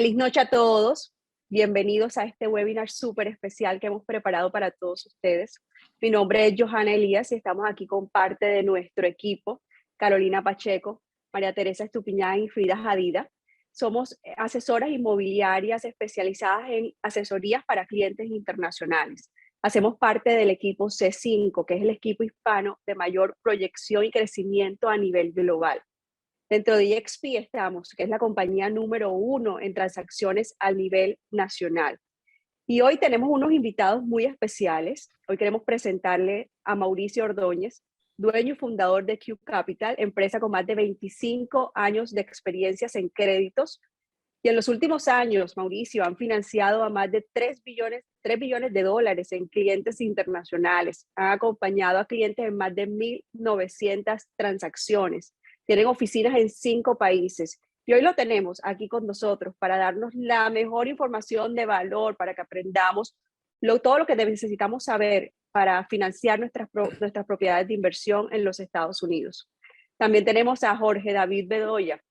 Feliz noche a todos. Bienvenidos a este webinar súper especial que hemos preparado para todos ustedes. Mi nombre es Johanna Elías y estamos aquí con parte de nuestro equipo, Carolina Pacheco, María Teresa Estupiñán y Frida Jadida. Somos asesoras inmobiliarias especializadas en asesorías para clientes internacionales. Hacemos parte del equipo C5, que es el equipo hispano de mayor proyección y crecimiento a nivel global. Dentro de EXP estamos, que es la compañía número 1 en transacciones a nivel nacional. Y hoy tenemos unos invitados muy especiales. Hoy queremos presentarle a Mauricio Ordóñez, dueño y fundador de Q Capital, empresa con más de 25 años de experiencias en créditos. Y en los últimos años, Mauricio, han financiado a más de 3 billones de dólares en clientes internacionales. Han acompañado a clientes en más de 1.900 transacciones. Tienen oficinas en 5 países. Y hoy lo tenemos aquí con nosotros para darnos la mejor información de valor, para que aprendamos todo lo que necesitamos saber para financiar nuestras propiedades de inversión en los Estados Unidos. También tenemos a Jorge David Bedoya.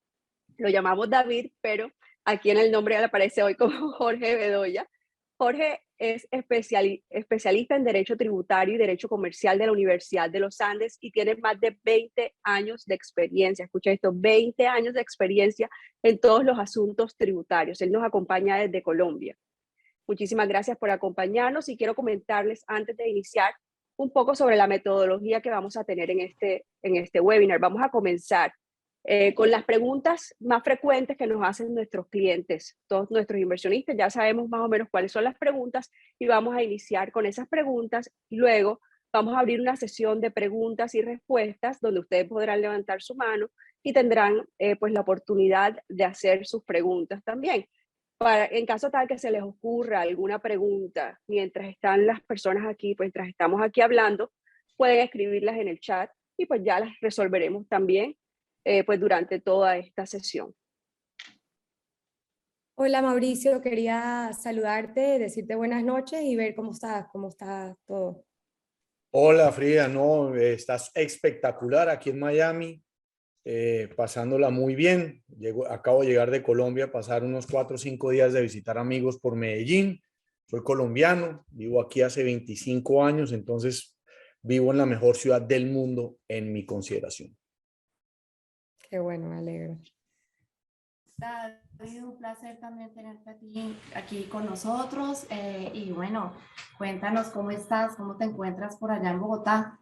Lo llamamos David, pero aquí en el nombre le aparece hoy como Jorge Bedoya. Jorge es especialista en Derecho Tributario y Derecho Comercial de la Universidad de los Andes y tiene más de 20 años de experiencia. Escucha esto, 20 años de experiencia en todos los asuntos tributarios. Él nos acompaña desde Colombia. Muchísimas gracias por acompañarnos y quiero comentarles antes de iniciar un poco sobre la metodología que vamos a tener en este webinar. Vamos a comenzar con las preguntas más frecuentes que nos hacen nuestros clientes, todos nuestros inversionistas. Ya sabemos más o menos cuáles son las preguntas y vamos a iniciar con esas preguntas. Luego vamos a abrir una sesión de preguntas y respuestas donde ustedes podrán levantar su mano y tendrán pues la oportunidad de hacer sus preguntas también. En caso tal que se les ocurra alguna pregunta mientras están las personas aquí, pues mientras estamos aquí hablando, pueden escribirlas en el chat y pues ya las resolveremos también pues durante toda esta sesión. Hola Mauricio, quería saludarte, decirte buenas noches y ver cómo está todo. Hola Frida, no, estás espectacular aquí en Miami, pasándola muy bien. Acabo de llegar de Colombia, pasar unos 4 o 5 días de visitar amigos por Medellín. Soy colombiano, vivo aquí hace 25 años, entonces vivo en la mejor ciudad del mundo en mi consideración. Qué bueno, me alegro. David, un placer también tenerte aquí con nosotros y bueno, cuéntanos cómo estás, cómo te encuentras por allá en Bogotá.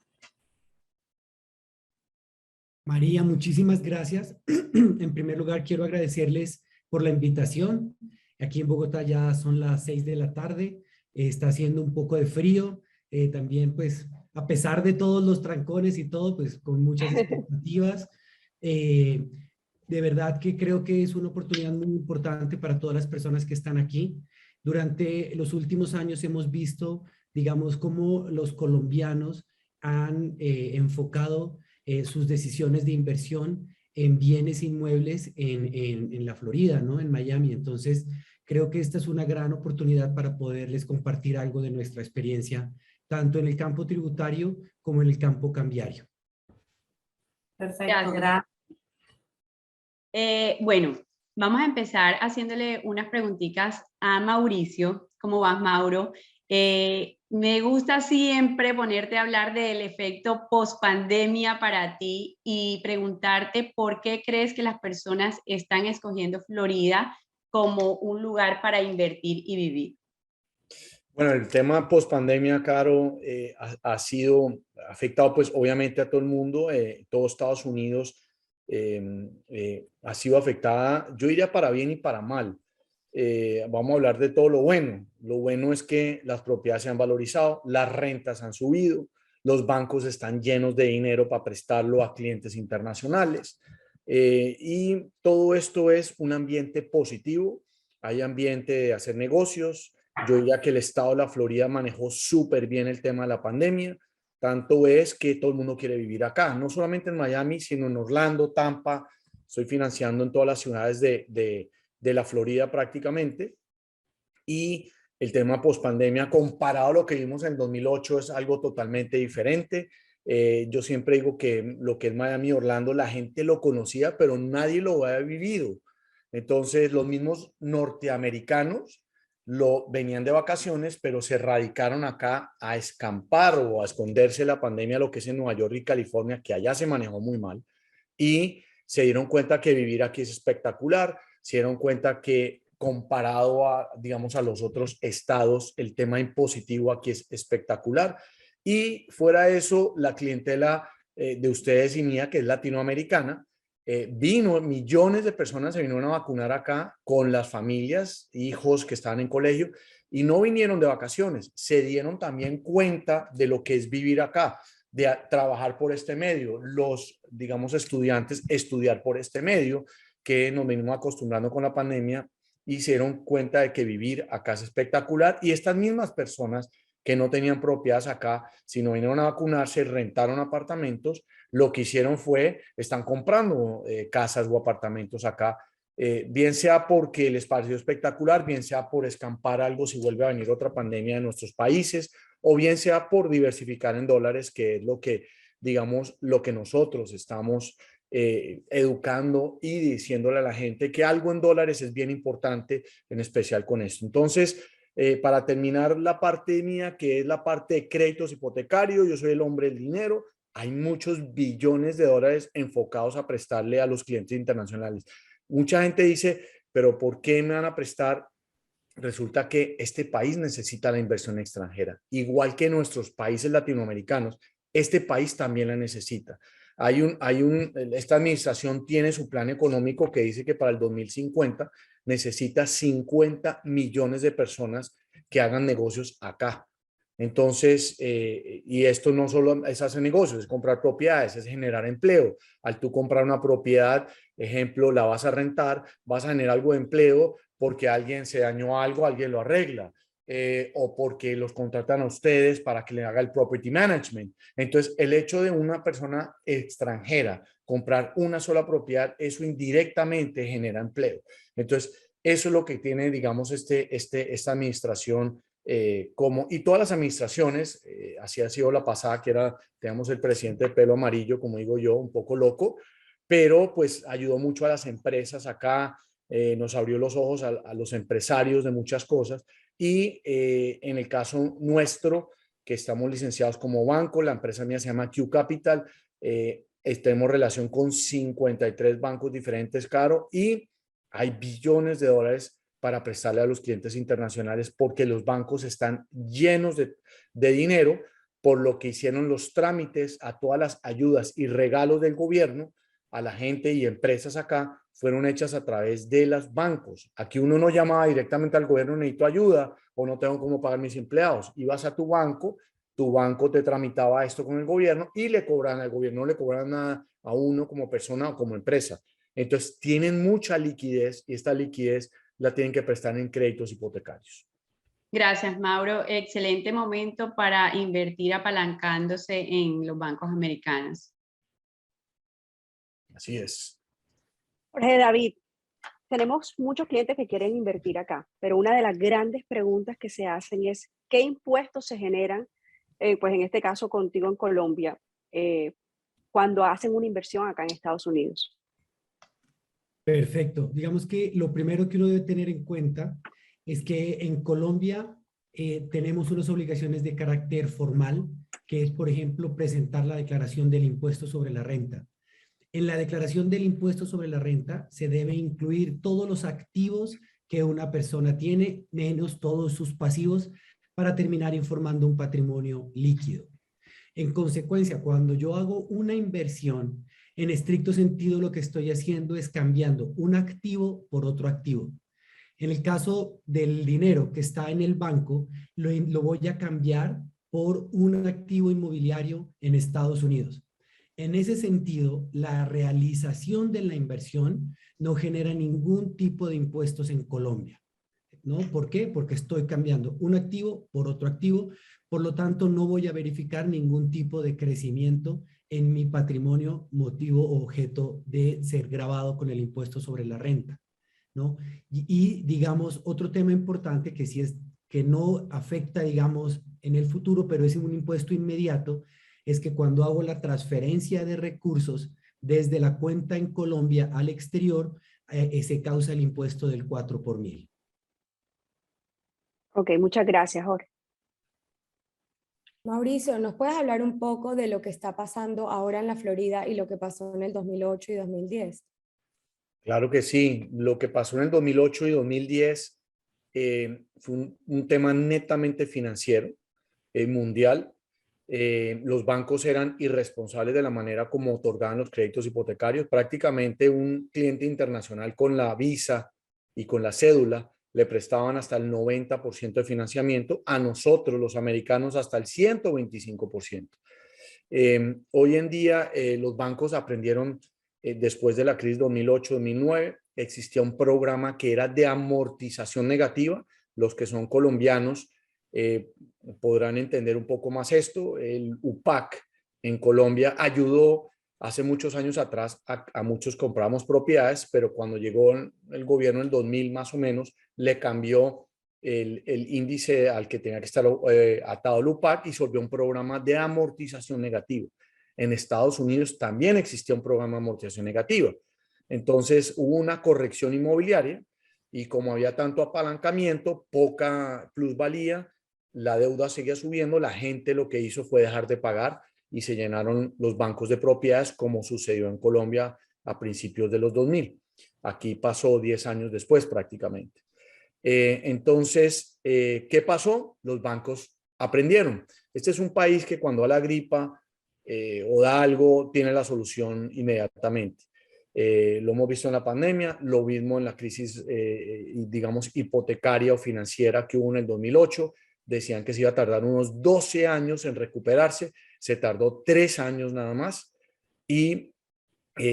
María, muchísimas gracias. En primer lugar, quiero agradecerles por la invitación. Aquí en Bogotá ya son las 6 de la tarde, está haciendo un poco de frío, también pues a pesar de todos los trancones y todo, pues con muchas expectativas. De verdad que creo que es una oportunidad muy importante para todas las personas que están aquí. Durante los últimos años hemos visto, digamos, cómo los colombianos han enfocado sus decisiones de inversión en bienes inmuebles en la Florida, ¿no? En Miami. Entonces, creo que esta es una gran oportunidad para poderles compartir algo de nuestra experiencia, tanto en el campo tributario como en el campo cambiario. Perfecto, gracias. Bueno, vamos a empezar haciéndole unas preguntitas a Mauricio. ¿Cómo vas, Mauro? Me gusta siempre ponerte a hablar del efecto post-pandemia para ti y preguntarte por qué crees que las personas están escogiendo Florida como un lugar para invertir y vivir. Bueno, el tema post-pandemia, Caro, ha sido afectado pues obviamente a todo el mundo, todo Estados Unidos ha sido afectada, yo diría para bien y para mal. Vamos a hablar de todo lo bueno. Lo bueno es que las propiedades se han valorizado, las rentas han subido, los bancos están llenos de dinero para prestarlo a clientes internacionales. Y todo esto es un ambiente positivo, hay ambiente de hacer negocios. Yo diría que el estado de la Florida manejó súper bien el tema de la pandemia. Tanto es que todo el mundo quiere vivir acá, no solamente en Miami, sino en Orlando, Tampa. Estoy financiando en todas las ciudades de la Florida prácticamente. Y el tema post-pandemia, comparado a lo que vimos en 2008, es algo totalmente diferente. Yo siempre digo que lo que es Miami, Orlando, la gente lo conocía, pero nadie lo había vivido. Entonces, los mismos norteamericanos venían de vacaciones, pero se radicaron acá a escampar o a esconderse de la pandemia, lo que es en Nueva York y California, que allá se manejó muy mal, y se dieron cuenta que vivir aquí es espectacular, se dieron cuenta que comparado a, digamos, a los otros estados, el tema impositivo aquí es espectacular. Y fuera de eso, la clientela de ustedes y mía, que es latinoamericana, vino, millones de personas se vinieron a vacunar acá con las familias, hijos que estaban en colegio, y no vinieron de vacaciones, se dieron también cuenta de lo que es vivir acá, de trabajar por este medio, los, digamos, estudiantes, estudiar por este medio, que nos venimos acostumbrando con la pandemia, y se dieron cuenta de que vivir acá es espectacular, y estas mismas personas que no tenían propiedades acá, sino vinieron a vacunarse, rentaron apartamentos, lo que hicieron fue, están comprando casas o apartamentos acá, bien sea porque les pareció espectacular, bien sea por escampar algo si vuelve a venir otra pandemia en nuestros países, o bien sea por diversificar en dólares, que es lo que, digamos, lo que nosotros estamos educando y diciéndole a la gente que algo en dólares es bien importante, en especial con esto. Entonces, para terminar la parte mía, que es la parte de créditos hipotecarios, yo soy el hombre del dinero, hay muchos billones de dólares enfocados a prestarle a los clientes internacionales. Mucha gente dice, pero ¿por qué me van a prestar? Resulta que este país necesita la inversión extranjera, igual que nuestros países latinoamericanos, este país también la necesita. Esta administración tiene su plan económico que dice que para el 2050 necesita 50 millones de personas que hagan negocios acá. Entonces, y esto no solo es hacer negocios, es comprar propiedades, es generar empleo. Al tú comprar una propiedad, ejemplo, la vas a rentar, vas a generar algo de empleo porque alguien se dañó algo, alguien lo arregla. O porque los contratan a ustedes para que le haga el property management. Entonces, el hecho de una persona extranjera comprar una sola propiedad, eso indirectamente genera empleo. Entonces, eso es lo que tiene, digamos, esta administración y todas las administraciones, así ha sido la pasada, que era, tenemos el presidente de pelo amarillo, como digo yo, un poco loco, pero pues ayudó mucho a las empresas acá, nos abrió los ojos a los empresarios de muchas cosas. Y en el caso nuestro, que estamos licenciados como banco, la empresa mía se llama Q Capital, tenemos relación con 53 bancos diferentes, Caro, y hay billones de dólares para prestarle a los clientes internacionales porque los bancos están llenos de dinero por lo que hicieron los trámites a todas las ayudas y regalos del gobierno a la gente y empresas acá fueron hechas a través de los bancos. Aquí uno no llamaba directamente al gobierno, necesito ayuda o no tengo cómo pagar mis empleados. Ibas a tu banco te tramitaba esto con el gobierno y le cobran al gobierno, no le cobran nada a uno como persona o como empresa. Entonces tienen mucha liquidez y esta liquidez la tienen que prestar en créditos hipotecarios. Gracias, Mauro. Excelente momento para invertir apalancándose en los bancos americanos. Así es. Jorge David, tenemos muchos clientes que quieren invertir acá, pero una de las grandes preguntas que se hacen es ¿qué impuestos se generan, pues en este caso contigo en Colombia, cuando hacen una inversión acá en Estados Unidos? Perfecto. Digamos que lo primero que uno debe tener en cuenta es que en Colombia tenemos unas obligaciones de carácter formal, que es, por ejemplo, presentar la declaración del impuesto sobre la renta. En la declaración del impuesto sobre la renta se debe incluir todos los activos que una persona tiene, menos todos sus pasivos, para terminar informando un patrimonio líquido. En consecuencia, cuando yo hago una inversión, en estricto sentido lo que estoy haciendo es cambiando un activo por otro activo. En el caso del dinero que está en el banco, lo voy a cambiar por un activo inmobiliario en Estados Unidos. En ese sentido, la realización de la inversión no genera ningún tipo de impuestos en Colombia, ¿no? ¿Por qué? Porque estoy cambiando un activo por otro activo, por lo tanto no voy a verificar ningún tipo de crecimiento en mi patrimonio, motivo o objeto de ser gravado con el impuesto sobre la renta, ¿no? Y digamos, otro tema importante que sí es que no afecta, digamos, en el futuro, pero es un impuesto inmediato, es que cuando hago la transferencia de recursos desde la cuenta en Colombia al exterior, se causa el impuesto del 4 por mil. Ok, muchas gracias, Jorge. Mauricio, ¿nos puedes hablar un poco de lo que está pasando ahora en la Florida y lo que pasó en el 2008 y 2010? Claro que sí. Lo que pasó en el 2008 y 2010 fue un tema netamente financiero, mundial. Los bancos eran irresponsables de la manera como otorgaban los créditos hipotecarios. Prácticamente un cliente internacional con la visa y con la cédula le prestaban hasta el 90% de financiamiento, a nosotros los americanos hasta el 125%. Hoy en día los bancos aprendieron, después de la crisis 2008-2009, existía un programa que era de amortización negativa. Los que son colombianos podrán entender un poco más esto. El UPAC en Colombia ayudó hace muchos años atrás a muchos compramos propiedades, pero cuando llegó el gobierno en el 2000 más o menos, le cambió el índice al que tenía que estar atado el UPAC y se volvió un programa de amortización negativa. En Estados Unidos también existía un programa de amortización negativa. Entonces hubo una corrección inmobiliaria y como había tanto apalancamiento, poca plusvalía, la deuda seguía subiendo, la gente lo que hizo fue dejar de pagar y se llenaron los bancos de propiedades, como sucedió en Colombia a principios de los 2000. Aquí pasó 10 años después prácticamente. Entonces, ¿qué pasó? Los bancos aprendieron. Este es un país que cuando da la gripa o da algo, tiene la solución inmediatamente. Lo hemos visto en la pandemia, lo mismo en la crisis, digamos, hipotecaria o financiera que hubo en el 2008. Decían que se iba a tardar unos 12 años en recuperarse, se tardó 3 años nada más. Y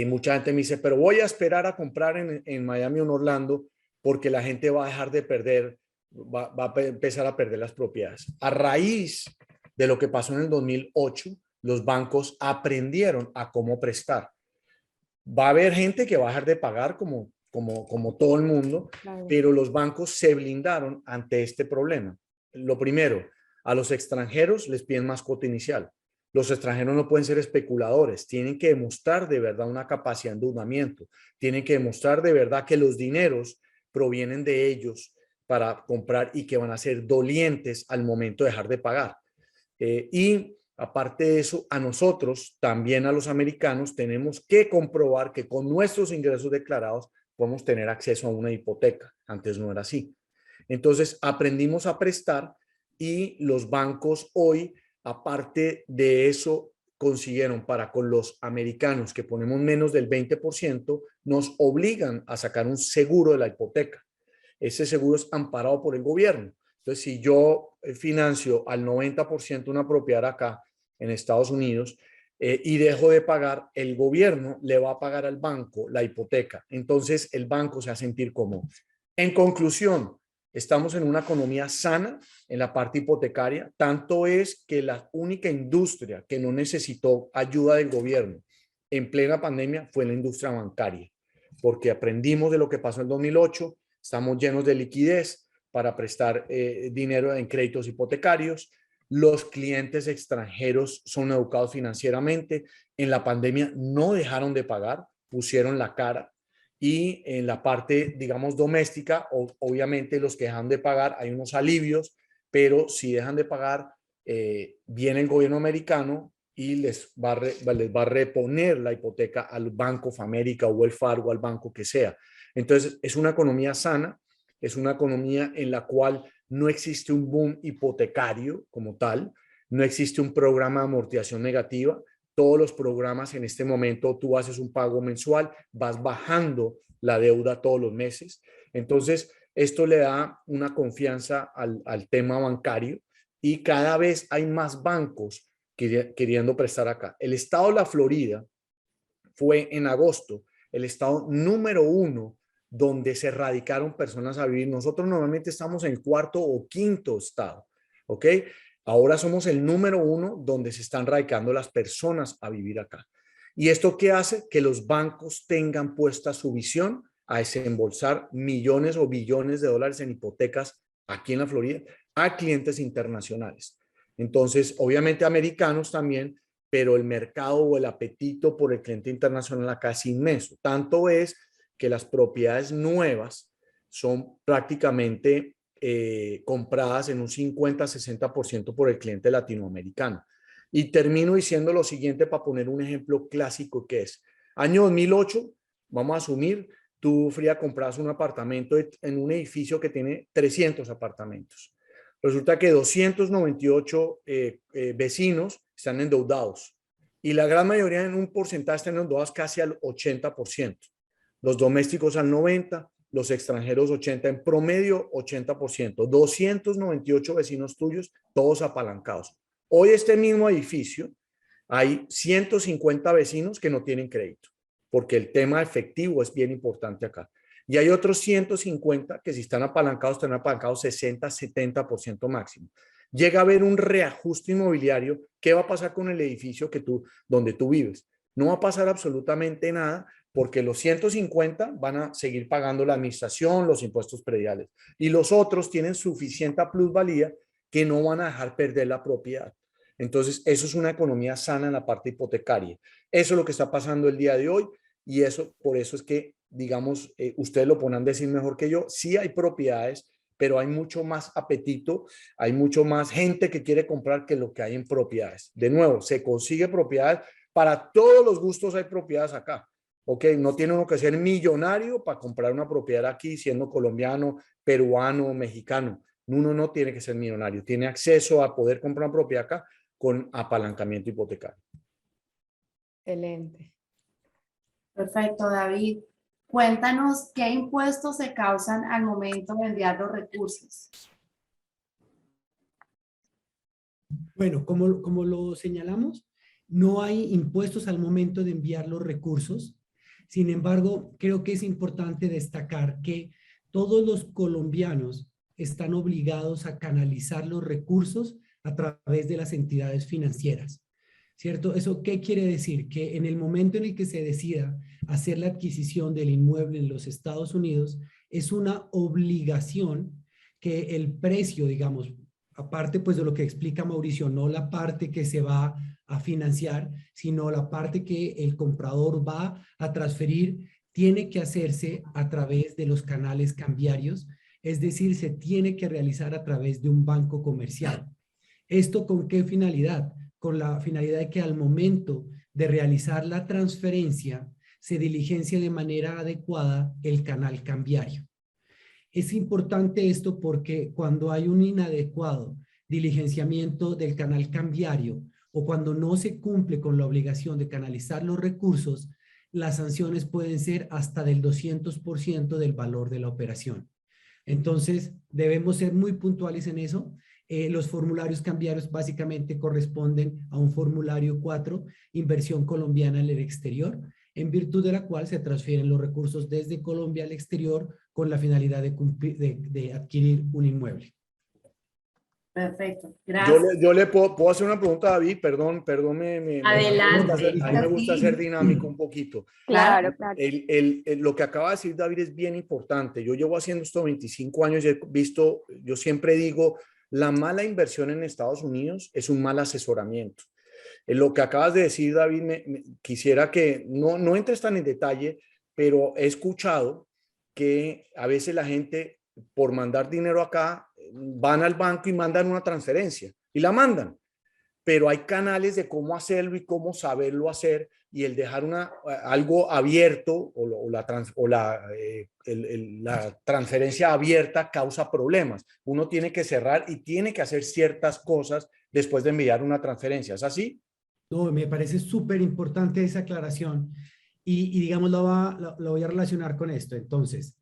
mucha gente me dice, pero voy a esperar a comprar en Miami o en Orlando porque la gente va a dejar de perder, va a empezar a perder las propiedades. A raíz de lo que pasó en el 2008, los bancos aprendieron a cómo prestar. Va a haber gente que va a dejar de pagar como todo el mundo, Claro. pero los bancos se blindaron ante este problema. Lo primero, a los extranjeros les piden más cuota inicial. Los extranjeros no pueden ser especuladores, tienen que demostrar de verdad una capacidad de endeudamiento, tienen que demostrar de verdad que los dineros provienen de ellos para comprar y que van a ser dolientes al momento de dejar de pagar. Y aparte de eso, a nosotros, también a los americanos, tenemos que comprobar que con nuestros ingresos declarados podemos tener acceso a una hipoteca. Antes no era así. Entonces, aprendimos a prestar y los bancos hoy, aparte de eso, consiguieron para con los americanos que ponemos menos del 20%, nos obligan a sacar un seguro de la hipoteca. Ese seguro es amparado por el gobierno. Entonces, si yo financio al 90% una propiedad acá en Estados Unidos y dejo de pagar, el gobierno le va a pagar al banco la hipoteca. Entonces, el banco se va a sentir cómodo. En conclusión, estamos en una economía sana en la parte hipotecaria. Tanto es que la única industria que no necesitó ayuda del gobierno en plena pandemia fue la industria bancaria, porque aprendimos de lo que pasó en 2008, estamos llenos de liquidez para prestar dinero en créditos hipotecarios. Los clientes extranjeros son educados financieramente. En la pandemia no dejaron de pagar, pusieron la cara. Y en la parte, digamos, doméstica, obviamente los que dejan de pagar, hay unos alivios, pero si dejan de pagar, viene el gobierno americano y les va a reponer la hipoteca al Banco of America o el Fargo, al banco que sea. Entonces, es una economía sana, es una economía en la cual no existe un boom hipotecario como tal, no existe un programa de amortización negativa. Todos los programas en este momento, tú haces un pago mensual, vas bajando la deuda todos los meses. Entonces, esto le da una confianza al tema bancario y cada vez hay más bancos queriendo prestar acá. El estado de la Florida fue en agosto el estado número 1 donde se radicaron personas a vivir. Nosotros normalmente estamos en el 4º o 5º estado, ¿ok? Ahora somos el número 1 donde se están radicando las personas a vivir acá. ¿Y esto qué hace? Que los bancos tengan puesta su visión a desembolsar millones o billones de dólares en hipotecas aquí en la Florida a clientes internacionales. Entonces, obviamente americanos también, pero el mercado o el apetito por el cliente internacional acá es inmenso. Tanto es que las propiedades nuevas son prácticamente compradas en un 50-60% por el cliente latinoamericano. Y termino diciendo lo siguiente para poner un ejemplo clásico que es, año 2008, vamos a asumir, tú, Frida, compras un apartamento en un edificio que tiene 300 apartamentos. Resulta que 298 vecinos están endeudados y la gran mayoría en un porcentaje están endeudados casi al 80%. Los domésticos al 90%, los extranjeros 80%, en promedio 80%. 298 vecinos tuyos, todos apalancados. Hoy este mismo edificio hay 150 vecinos que no tienen crédito, porque el tema efectivo es bien importante acá. Y hay otros 150 que si están apalancados 60-70% máximo. Llega a haber un reajuste inmobiliario. ¿Qué va a pasar con el edificio donde tú vives? No va a pasar absolutamente nada porque los 150 van a seguir pagando la administración, los impuestos prediales. Y los otros tienen suficiente plusvalía que no van a dejar perder la propiedad. Entonces, eso es una economía sana en la parte hipotecaria. Eso es lo que está pasando el día de hoy y por eso es que, digamos, ustedes lo podrán decir mejor que yo, sí hay propiedades, pero hay mucho más apetito, hay mucho más gente que quiere comprar que lo que hay en propiedades. De nuevo, se consigue propiedades, para todos los gustos hay propiedades acá. Ok, no tiene uno que ser millonario para comprar una propiedad aquí, siendo colombiano, peruano, mexicano. Uno no tiene que ser millonario, tiene acceso a poder comprar una propiedad acá con apalancamiento hipotecario. Excelente. Perfecto, David. Cuéntanos qué impuestos se causan al momento de enviar los recursos. Bueno, como lo señalamos, no hay impuestos al momento de enviar los recursos. Sin embargo, creo que es importante destacar que todos los colombianos están obligados a canalizar los recursos a través de las entidades financieras, ¿cierto? ¿Eso qué quiere decir? Que en el momento en el que se decida hacer la adquisición del inmueble en los Estados Unidos, es una obligación que el precio, digamos, aparte pues de lo que explica Mauricio, no la parte que se va a financiar, sino la parte que el comprador va a transferir, tiene que hacerse a través de los canales cambiarios, es decir, se tiene que realizar a través de un banco comercial. ¿Esto con qué finalidad? Con la finalidad de que al momento de realizar la transferencia se diligencia de manera adecuada el canal cambiario. Es importante esto porque cuando hay un inadecuado diligenciamiento del canal cambiario o cuando no se cumple con la obligación de canalizar los recursos, las sanciones pueden ser hasta del 200% del valor de la operación. Entonces, debemos ser muy puntuales en eso. Los formularios cambiarios básicamente corresponden a un formulario 4, inversión colombiana en el exterior, en virtud de la cual se transfieren los recursos desde Colombia al exterior con la finalidad de adquirir un inmueble. Perfecto, gracias. Yo le puedo hacer una pregunta a David, perdón, Adelante. a mí me gusta ser dinámico un poquito. Claro, claro. Lo que acaba de decir David es bien importante. Yo llevo haciendo esto 25 años y he visto, yo siempre digo, la mala inversión en Estados Unidos es un mal asesoramiento. Lo que acabas de decir, David, quisiera que no entres tan en detalle, pero he escuchado que a veces la gente, por mandar dinero acá, van al banco y mandan una transferencia y la mandan, pero hay canales de cómo hacerlo y cómo saberlo hacer, y el dejar algo abierto o la transferencia abierta causa problemas. Uno tiene que cerrar y tiene que hacer ciertas cosas después de enviar una transferencia. ¿Es así? No, me parece súper importante esa aclaración y digamos lo voy a relacionar con esto. Entonces,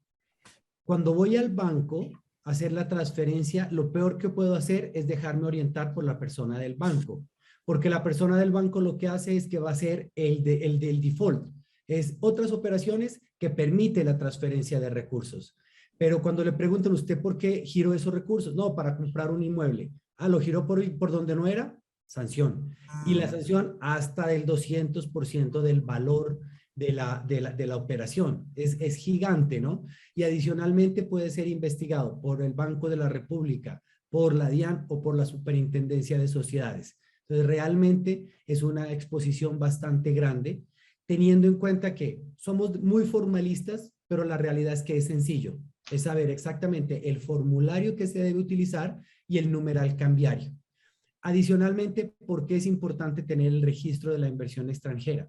cuando voy al banco a hacer la transferencia, lo peor que puedo hacer es dejarme orientar por la persona del banco, porque la persona del banco lo que hace es que va a ser el del default, es otras operaciones que permite la transferencia de recursos. Pero cuando le preguntan a usted por qué giró esos recursos, no, para comprar un inmueble. Ah, ¿lo giró por donde no era? Sanción. Y la sanción hasta del 200% del valor de la operación. Es gigante, ¿no? Y adicionalmente puede ser investigado por el Banco de la República, por la DIAN o por la Superintendencia de Sociedades. Entonces, realmente es una exposición bastante grande, teniendo en cuenta que somos muy formalistas pero la realidad es que es sencillo. Es saber exactamente el formulario que se debe utilizar y el numeral cambiario. Adicionalmente, ¿por qué es importante tener el registro de la inversión extranjera?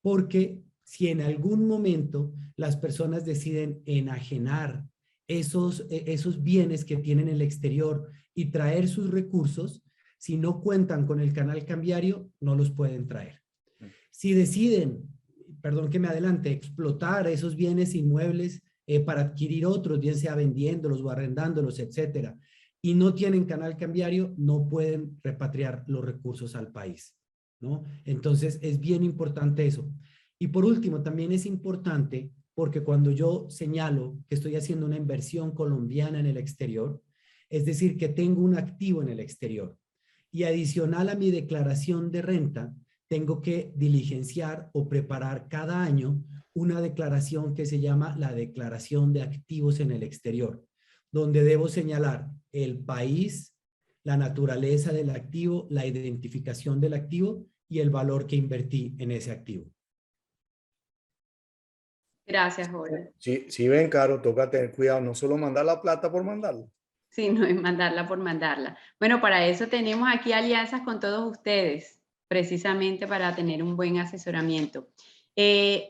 Porque si en algún momento las personas deciden enajenar esos bienes que tienen en el exterior y traer sus recursos, si no cuentan con el canal cambiario, no los pueden traer. Si deciden, perdón que me adelante, explotar esos bienes inmuebles para adquirir otros, bien sea vendiéndolos o arrendándolos, etcétera, y no tienen canal cambiario, no pueden repatriar los recursos al país, ¿no? Entonces, es bien importante eso. Y por último, también es importante porque cuando yo señalo que estoy haciendo una inversión colombiana en el exterior, es decir, que tengo un activo en el exterior y adicional a mi declaración de renta, tengo que diligenciar o preparar cada año una declaración que se llama la declaración de activos en el exterior, donde debo señalar el país, la naturaleza del activo, la identificación del activo y el valor que invertí en ese activo. Gracias, Jorge. Sí, ven, Caro, toca tener cuidado, no solo mandar la plata por mandarla. Sí, no es mandarla por mandarla. Bueno, para eso tenemos aquí alianzas con todos ustedes, precisamente para tener un buen asesoramiento.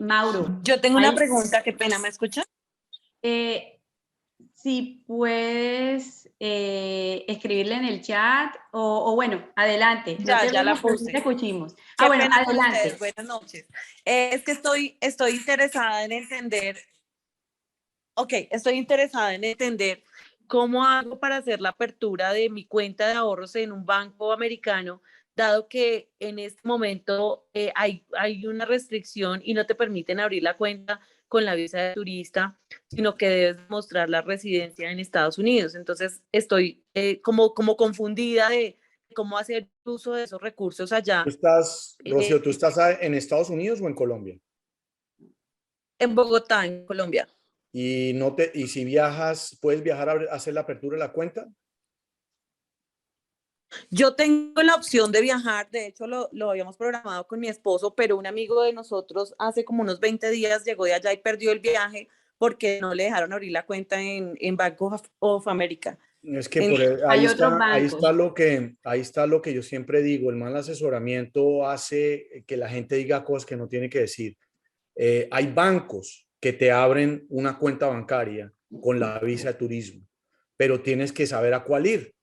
Mauro. Yo tengo una pregunta, qué pena, ¿me escucha? Si puedes escribirle en el chat o bueno, adelante. Ya la puse. Te escuchimos. Qué Bueno, pena con adelante. ustedes. Buenas noches. Es que estoy interesada en entender, estoy interesada en entender cómo hago para hacer la apertura de mi cuenta de ahorros en un banco americano, dado que en este momento hay una restricción y no te permiten abrir la cuenta con la visa de turista, sino que debes mostrar la residencia en Estados Unidos. Entonces estoy como confundida de cómo hacer uso de esos recursos allá. Rocío, ¿tú estás en Estados Unidos o en Colombia? En Bogotá, en Colombia. Y si viajas, ¿puedes viajar a hacer la apertura de la cuenta? Yo tengo la opción de viajar, de hecho lo habíamos programado con mi esposo, pero un amigo de nosotros hace como unos 20 días llegó de allá y perdió el viaje porque no le dejaron abrir la cuenta en Bank of America. Es que ahí está lo que yo siempre digo, el mal asesoramiento hace que la gente diga cosas que no tiene que decir. Hay bancos que te abren una cuenta bancaria con la visa de turismo, pero tienes que saber a cuál ir.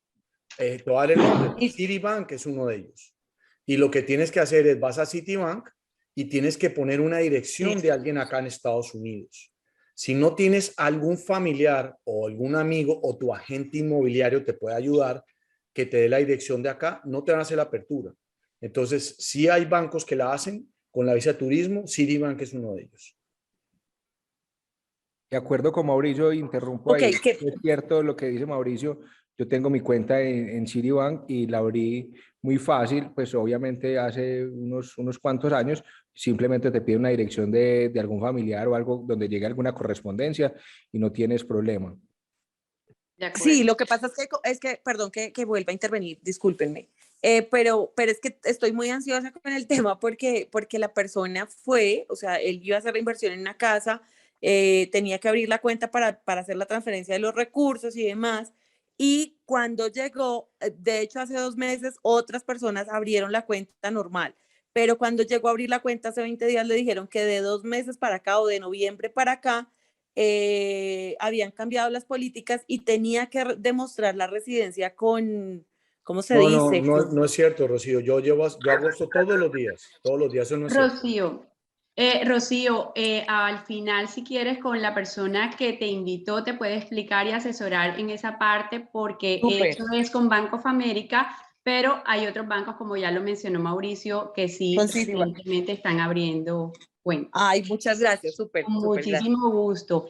Te voy a dar el nombre. Citibank es uno de ellos. Y lo que tienes que hacer es vas a Citibank y tienes que poner una dirección de alguien acá en Estados Unidos. Si no tienes algún familiar o algún amigo o tu agente inmobiliario te puede ayudar que te dé la dirección de acá, no te van a hacer la apertura. Entonces, sí hay bancos que la hacen con la visa de turismo. Citibank es uno de ellos. De acuerdo con Mauricio, interrumpo ahí. Es cierto lo que dice Mauricio. Yo tengo mi cuenta en Citibank y la abrí muy fácil, pues obviamente hace unos cuantos años. Simplemente te pide una dirección de algún familiar o algo donde llegue alguna correspondencia y no tienes problema. Sí, lo que pasa es que perdón que vuelva a intervenir, discúlpenme, pero es que estoy muy ansiosa con el tema porque la persona fue, o sea, él iba a hacer la inversión en una casa, tenía que abrir la cuenta para hacer la transferencia de los recursos y demás. Y cuando llegó, de hecho hace 2 meses, otras personas abrieron la cuenta normal, pero cuando llegó a abrir la cuenta hace 20 días le dijeron que de 2 meses para acá o de noviembre para acá habían cambiado las políticas y tenía que demostrar la residencia con, ¿cómo se dice? No es cierto, Rocío. Yo hago esto todos los días, eso no es Rocío. Rocío, al final, si quieres, con la persona que te invitó, te puede explicar y asesorar en esa parte, porque eso es con Bank of America, pero hay otros bancos, como ya lo mencionó Mauricio, que sí recientemente están abriendo cuentas. Ay, muchas gracias, súper. Muchísimo gusto.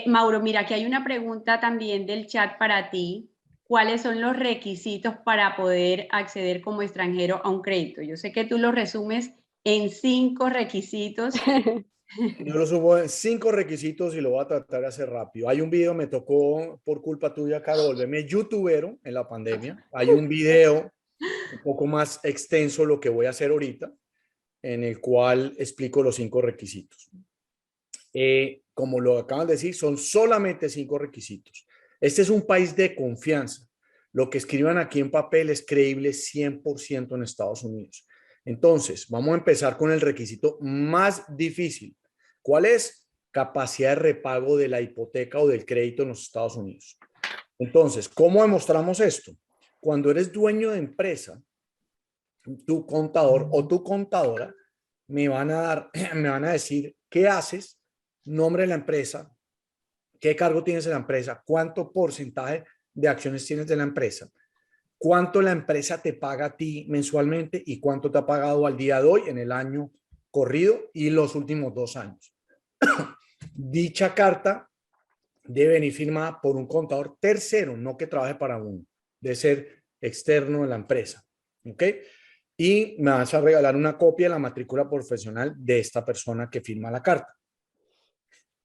Mauro, mira, aquí hay una pregunta también del chat para ti. ¿Cuáles son los requisitos para poder acceder como extranjero a un crédito? Yo sé que tú lo resumes en 5 requisitos. Yo lo subo en 5 requisitos y lo voy a tratar de hacer rápido. Hay un video, me tocó por culpa tuya, Caro, volverme youtubero en la pandemia. Hay un video un poco más extenso, lo que voy a hacer ahorita, en el cual explico los 5 requisitos. como lo acaban de decir, son solamente 5 requisitos. Este es un país de confianza. Lo que escriban aquí en papel es creíble 100% en Estados Unidos. Entonces, vamos a empezar con el requisito más difícil. ¿Cuál es? Capacidad de repago de la hipoteca o del crédito en los Estados Unidos. Entonces, ¿cómo demostramos esto? Cuando eres dueño de empresa, tu contador o tu contadora me van a decir qué haces, nombre de la empresa, qué cargo tienes en la empresa, cuánto porcentaje de acciones tienes de la empresa, cuánto la empresa te paga a ti mensualmente y cuánto te ha pagado al día de hoy en el año corrido y los últimos 2 años. Dicha carta debe venir firmada por un contador tercero, no que trabaje para uno, debe ser externo de la empresa. ¿Ok? Y me vas a regalar una copia de la matrícula profesional de esta persona que firma la carta.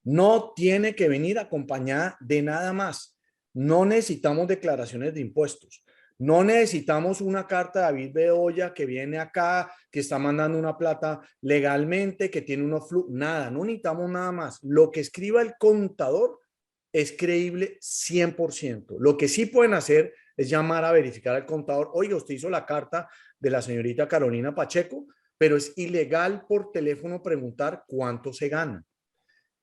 No tiene que venir acompañada de nada más. No necesitamos declaraciones de impuestos. No necesitamos una carta de David Bedoya que viene acá, que está mandando una plata legalmente, que tiene unos flujos. Nada, no necesitamos nada más. Lo que escriba el contador es creíble 100%. Lo que sí pueden hacer es llamar a verificar al contador. Oiga, usted hizo la carta de la señorita Carolina Pacheco, pero es ilegal por teléfono preguntar cuánto se gana.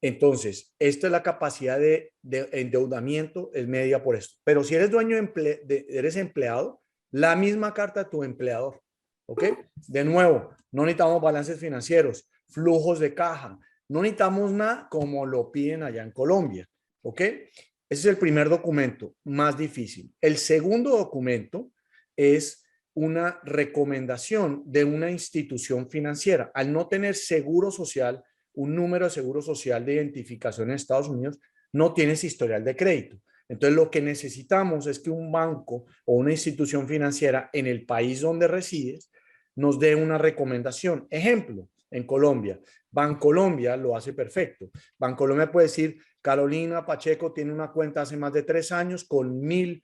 Entonces, esta es la capacidad de endeudamiento, es media por esto. Pero si eres dueño eres empleado, la misma carta de tu empleador. ¿Ok? De nuevo, no necesitamos balances financieros, flujos de caja, no necesitamos nada como lo piden allá en Colombia. ¿Ok? Ese es el primer documento más difícil. El segundo documento es una recomendación de una institución financiera. Al no tener seguro social, un número de seguro social de identificación en Estados Unidos, no tienes historial de crédito. Entonces, lo que necesitamos es que un banco o una institución financiera en el país donde resides nos dé una recomendación. Ejemplo, en Colombia, Bancolombia lo hace perfecto. Bancolombia puede decir, Carolina Pacheco tiene una cuenta hace más de 3 años con 1,000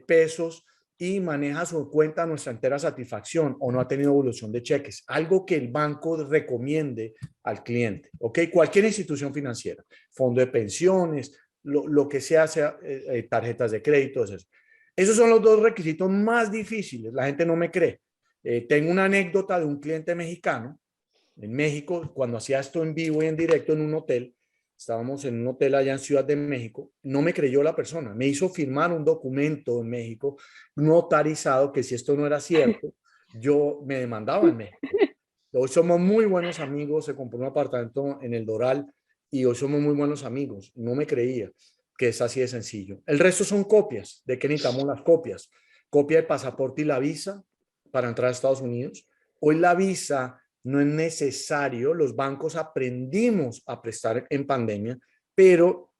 pesos y maneja su cuenta a nuestra entera satisfacción o no ha tenido evolución de cheques. Algo que el banco recomiende al cliente. ¿Ok? Cualquier institución financiera, fondo de pensiones, lo que sea tarjetas de crédito. Eso. Esos son los 2 requisitos más difíciles. La gente no me cree. Tengo una anécdota de un cliente mexicano en México, cuando hacía esto en vivo y en directo en un hotel. Estábamos en un hotel allá en Ciudad de México. No me creyó la persona. Me hizo firmar un documento en México notarizado que si esto no era cierto, yo me demandaba en México. Hoy somos muy buenos amigos. Se compró un apartamento en el Doral y hoy somos muy buenos amigos. No me creía que es así de sencillo. El resto son copias. ¿De qué necesitamos las copias? Copia de pasaporte y la visa para entrar a Estados Unidos. Hoy la visa no es necesario, los bancos aprendimos a prestar en pandemia, pero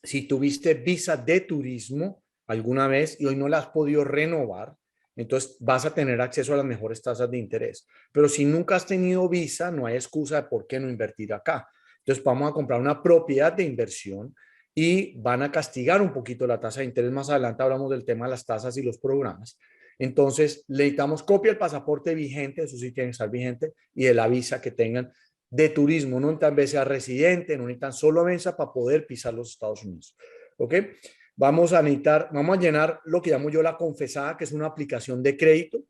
si tuviste visa de turismo alguna vez y hoy no la has podido renovar, entonces vas a tener acceso a las mejores tasas de interés. Pero si nunca has tenido visa, no hay excusa de por qué no invertir acá. Entonces vamos a comprar una propiedad de inversión y van a castigar un poquito la tasa de interés. Más adelante hablamos del tema de las tasas y los programas. Entonces, necesitamos copia del pasaporte vigente, eso sí tiene que estar vigente, y de la visa que tengan de turismo. No necesitan vez sea residente, no necesitan solo visa para poder pisar los Estados Unidos. ¿Ok? Vamos a llenar lo que llamo yo la confesada, que es una aplicación de crédito.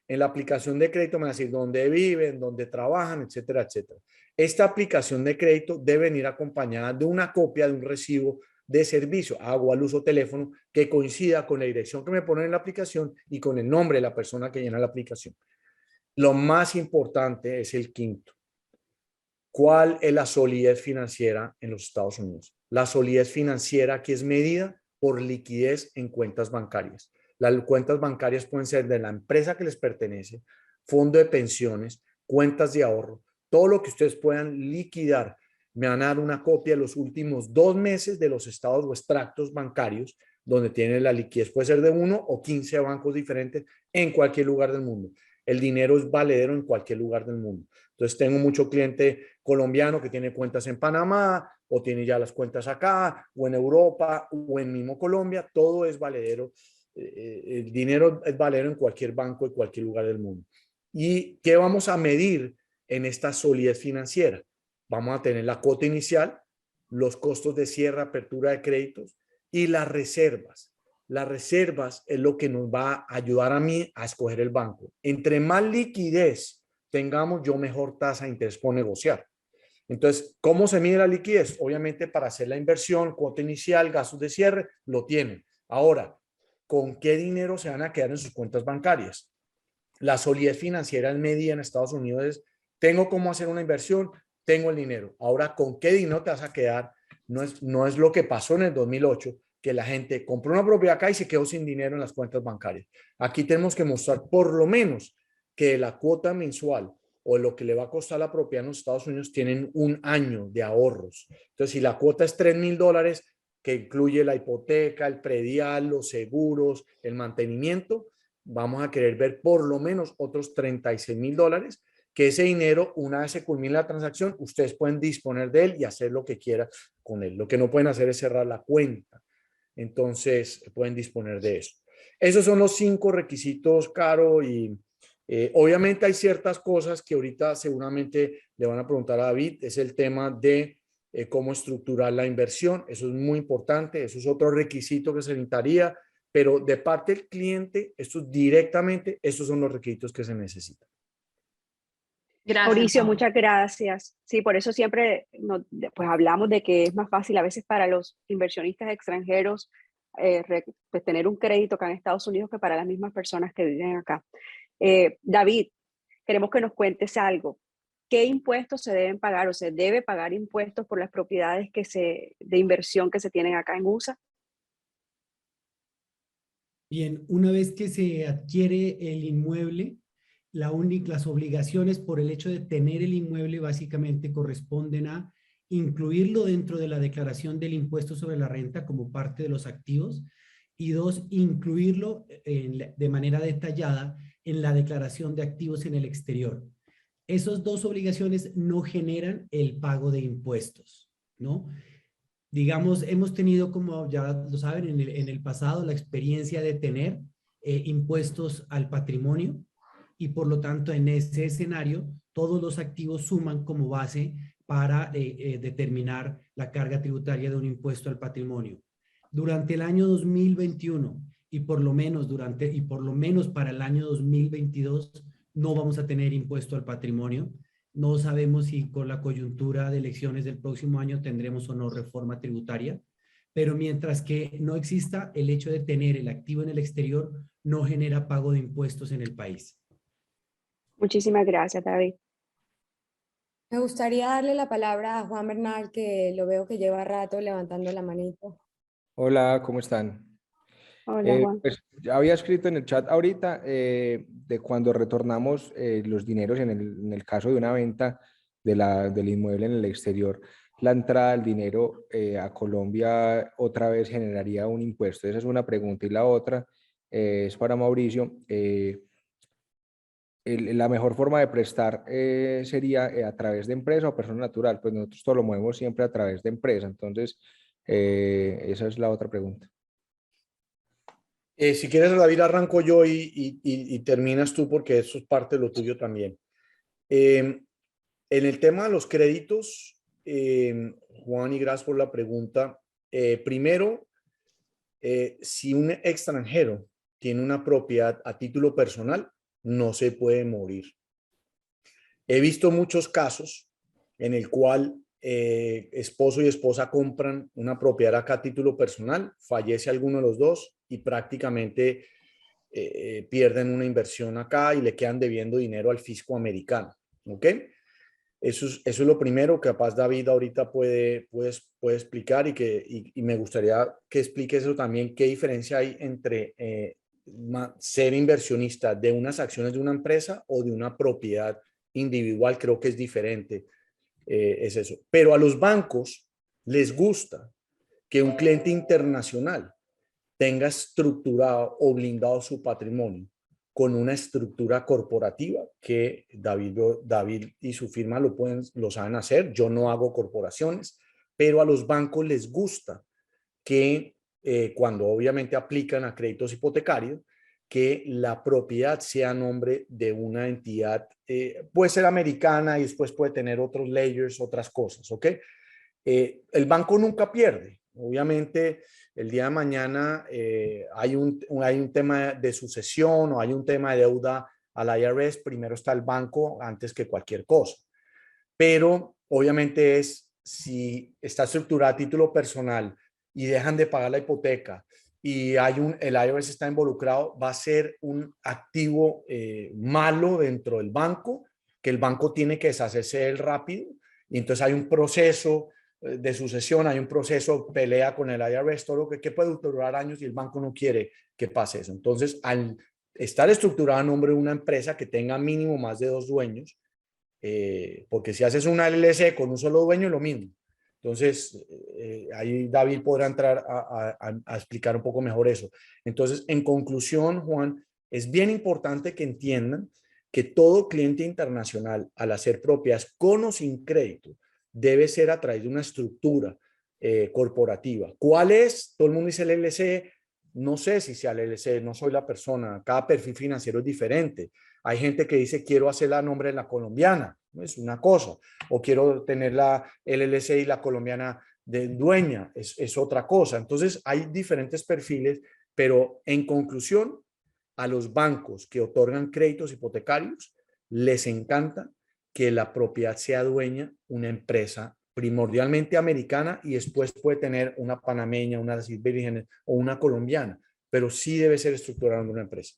En la aplicación de crédito me van a decir dónde viven, dónde trabajan, etcétera, etcétera. Esta aplicación de crédito debe venir acompañada de una copia de un recibo de servicio, agua, luz o teléfono, que coincida con la dirección que me ponen en la aplicación y con el nombre de la persona que llena la aplicación. Lo más importante es el quinto. ¿Cuál es la solidez financiera en los Estados Unidos? La solidez financiera aquí es medida por liquidez en cuentas bancarias. Las cuentas bancarias pueden ser de la empresa que les pertenece, fondo de pensiones, cuentas de ahorro, todo lo que ustedes puedan liquidar. Me van a dar una copia de los últimos 2 meses de los estados o extractos bancarios donde tiene la liquidez. Puede ser de 1 o 15 bancos diferentes en cualquier lugar del mundo. El dinero es valedero en cualquier lugar del mundo. Entonces tengo mucho cliente colombiano que tiene cuentas en Panamá o tiene ya las cuentas acá o en Europa o en mismo Colombia. Todo es valedero. El dinero es valedero en cualquier banco, en cualquier lugar del mundo. ¿Y qué vamos a medir en esta solidez financiera? Vamos a tener la cuota inicial, los costos de cierre, apertura de créditos y las reservas. Las reservas es lo que nos va a ayudar a mí a escoger el banco. Entre más liquidez tengamos, yo mejor tasa de interés por negociar. Entonces, ¿cómo se mide la liquidez? Obviamente para hacer la inversión, cuota inicial, gastos de cierre, lo tienen. Ahora, ¿con qué dinero se van a quedar en sus cuentas bancarias? La solidez financiera en medida en Estados Unidos es, tengo cómo hacer una inversión, tengo el dinero. Ahora, ¿con qué dinero te vas a quedar? No es lo que pasó en el 2008, que la gente compró una propiedad acá y se quedó sin dinero en las cuentas bancarias. Aquí tenemos que mostrar por lo menos que la cuota mensual o lo que le va a costar la propiedad en los Estados Unidos tienen un año de ahorros. Entonces, si la cuota es $3,000, que incluye la hipoteca, el predial, los seguros, el mantenimiento, vamos a querer ver por lo menos otros $36,000, que ese dinero, una vez se culmine la transacción, ustedes pueden disponer de él y hacer lo que quieran con él. Lo que no pueden hacer es cerrar la cuenta. Entonces, pueden disponer de eso. Esos son los 5 requisitos, Caro, y obviamente hay ciertas cosas que ahorita seguramente le van a preguntar a David. Es el tema de cómo estructurar la inversión. Eso es muy importante. Eso es otro requisito que se necesitaría. Pero de parte del cliente, directamente, estos son los requisitos que se necesitan. Gracias, Mauricio, muchas gracias. Sí, por eso siempre pues hablamos de que es más fácil a veces para los inversionistas extranjeros pues tener un crédito acá en Estados Unidos que para las mismas personas que viven acá. David, queremos que nos cuentes algo. ¿Qué impuestos se deben pagar o se debe pagar impuestos por las propiedades de inversión que se tienen acá en USA? Bien, una vez que se adquiere el inmueble, las obligaciones por el hecho de tener el inmueble básicamente corresponden a incluirlo dentro de la declaración del impuesto sobre la renta como parte de los activos y 2, incluirlo de manera detallada en la declaración de activos en el exterior. Esas 2 obligaciones no generan el pago de impuestos, ¿no? Digamos, hemos tenido, como ya lo saben, en el pasado la experiencia de tener impuestos al patrimonio y por lo tanto en ese escenario todos los activos suman como base para determinar la carga tributaria de un impuesto al patrimonio. Durante el año 2021 y por lo menos para el año 2022 no vamos a tener impuesto al patrimonio. No sabemos si con la coyuntura de elecciones del próximo año tendremos o no reforma tributaria, pero mientras que no exista el hecho de tener el activo en el exterior, no genera pago de impuestos en el país. Muchísimas gracias, David. Me gustaría darle la palabra a Juan Bernal, que lo veo que lleva rato levantando la manito. Hola, ¿cómo están? Hola, Juan. Pues ya había escrito en el chat ahorita de cuando retornamos los dineros en el caso de una venta del inmueble en el exterior, la entrada del dinero a Colombia otra vez generaría un impuesto. Esa es una pregunta. Y la otra es para Mauricio. La mejor forma de prestar sería a través de empresa o persona natural. Pues nosotros todo lo movemos siempre a través de empresa. Entonces, esa es la otra pregunta. Si quieres, David, arranco yo y terminas tú porque eso es parte de lo tuyo también. En el tema de los créditos, Juan, y gracias por la pregunta. Primero, si un extranjero tiene una propiedad a título personal, no se puede morir. He visto muchos casos en el cual esposo y esposa compran una propiedad acá a título personal, fallece alguno de los dos y prácticamente pierden una inversión acá y le quedan debiendo dinero al fisco americano. ¿Ok? Eso es lo primero que capaz David ahorita puede explicar y me gustaría que explique eso también, qué diferencia hay entre ser inversionista de unas acciones de una empresa o de una propiedad individual. Creo que es diferente, es eso. Pero a los bancos les gusta que un cliente internacional tenga estructurado o blindado su patrimonio con una estructura corporativa que David y su firma lo saben hacer. Yo no hago corporaciones, pero a los bancos les gusta que cuando obviamente aplican a créditos hipotecarios, que la propiedad sea a nombre de una entidad, puede ser americana y después puede tener otros layers, otras cosas, ¿ok? El banco nunca pierde. Obviamente, el día de mañana hay un tema de sucesión o hay un tema de deuda al IRS, primero está el banco antes que cualquier cosa. Pero obviamente si está estructurada a título personal y dejan de pagar la hipoteca y el IRS está involucrado, va a ser un activo malo dentro del banco, que el banco tiene que deshacerse de él rápido. Y entonces hay un proceso de sucesión, hay un proceso, pelea con el IRS, todo lo que puede durar años y el banco no quiere que pase eso. Entonces, al estar estructurada a nombre de una empresa que tenga mínimo más de 2 dueños, porque si haces una LLC con un solo dueño es lo mismo. Entonces, ahí David podrá entrar a explicar un poco mejor eso. Entonces, en conclusión, Juan, es bien importante que entiendan que todo cliente internacional, al hacer propiedades con o sin crédito, debe ser a través de una estructura corporativa. ¿Cuál es? Todo el mundo dice LLC. No sé si sea LLC, no soy la persona. Cada perfil financiero es diferente. Hay gente que dice, quiero hacerla a nombre de la colombiana. Es una cosa. O quiero tener la LLC y la colombiana de dueña. Es otra cosa. Entonces, hay diferentes perfiles, pero en conclusión, a los bancos que otorgan créditos hipotecarios, les encanta que la propiedad sea dueña una empresa primordialmente americana y después puede tener una panameña, una de las Vírgenes o una colombiana, pero sí debe ser estructurada en una empresa.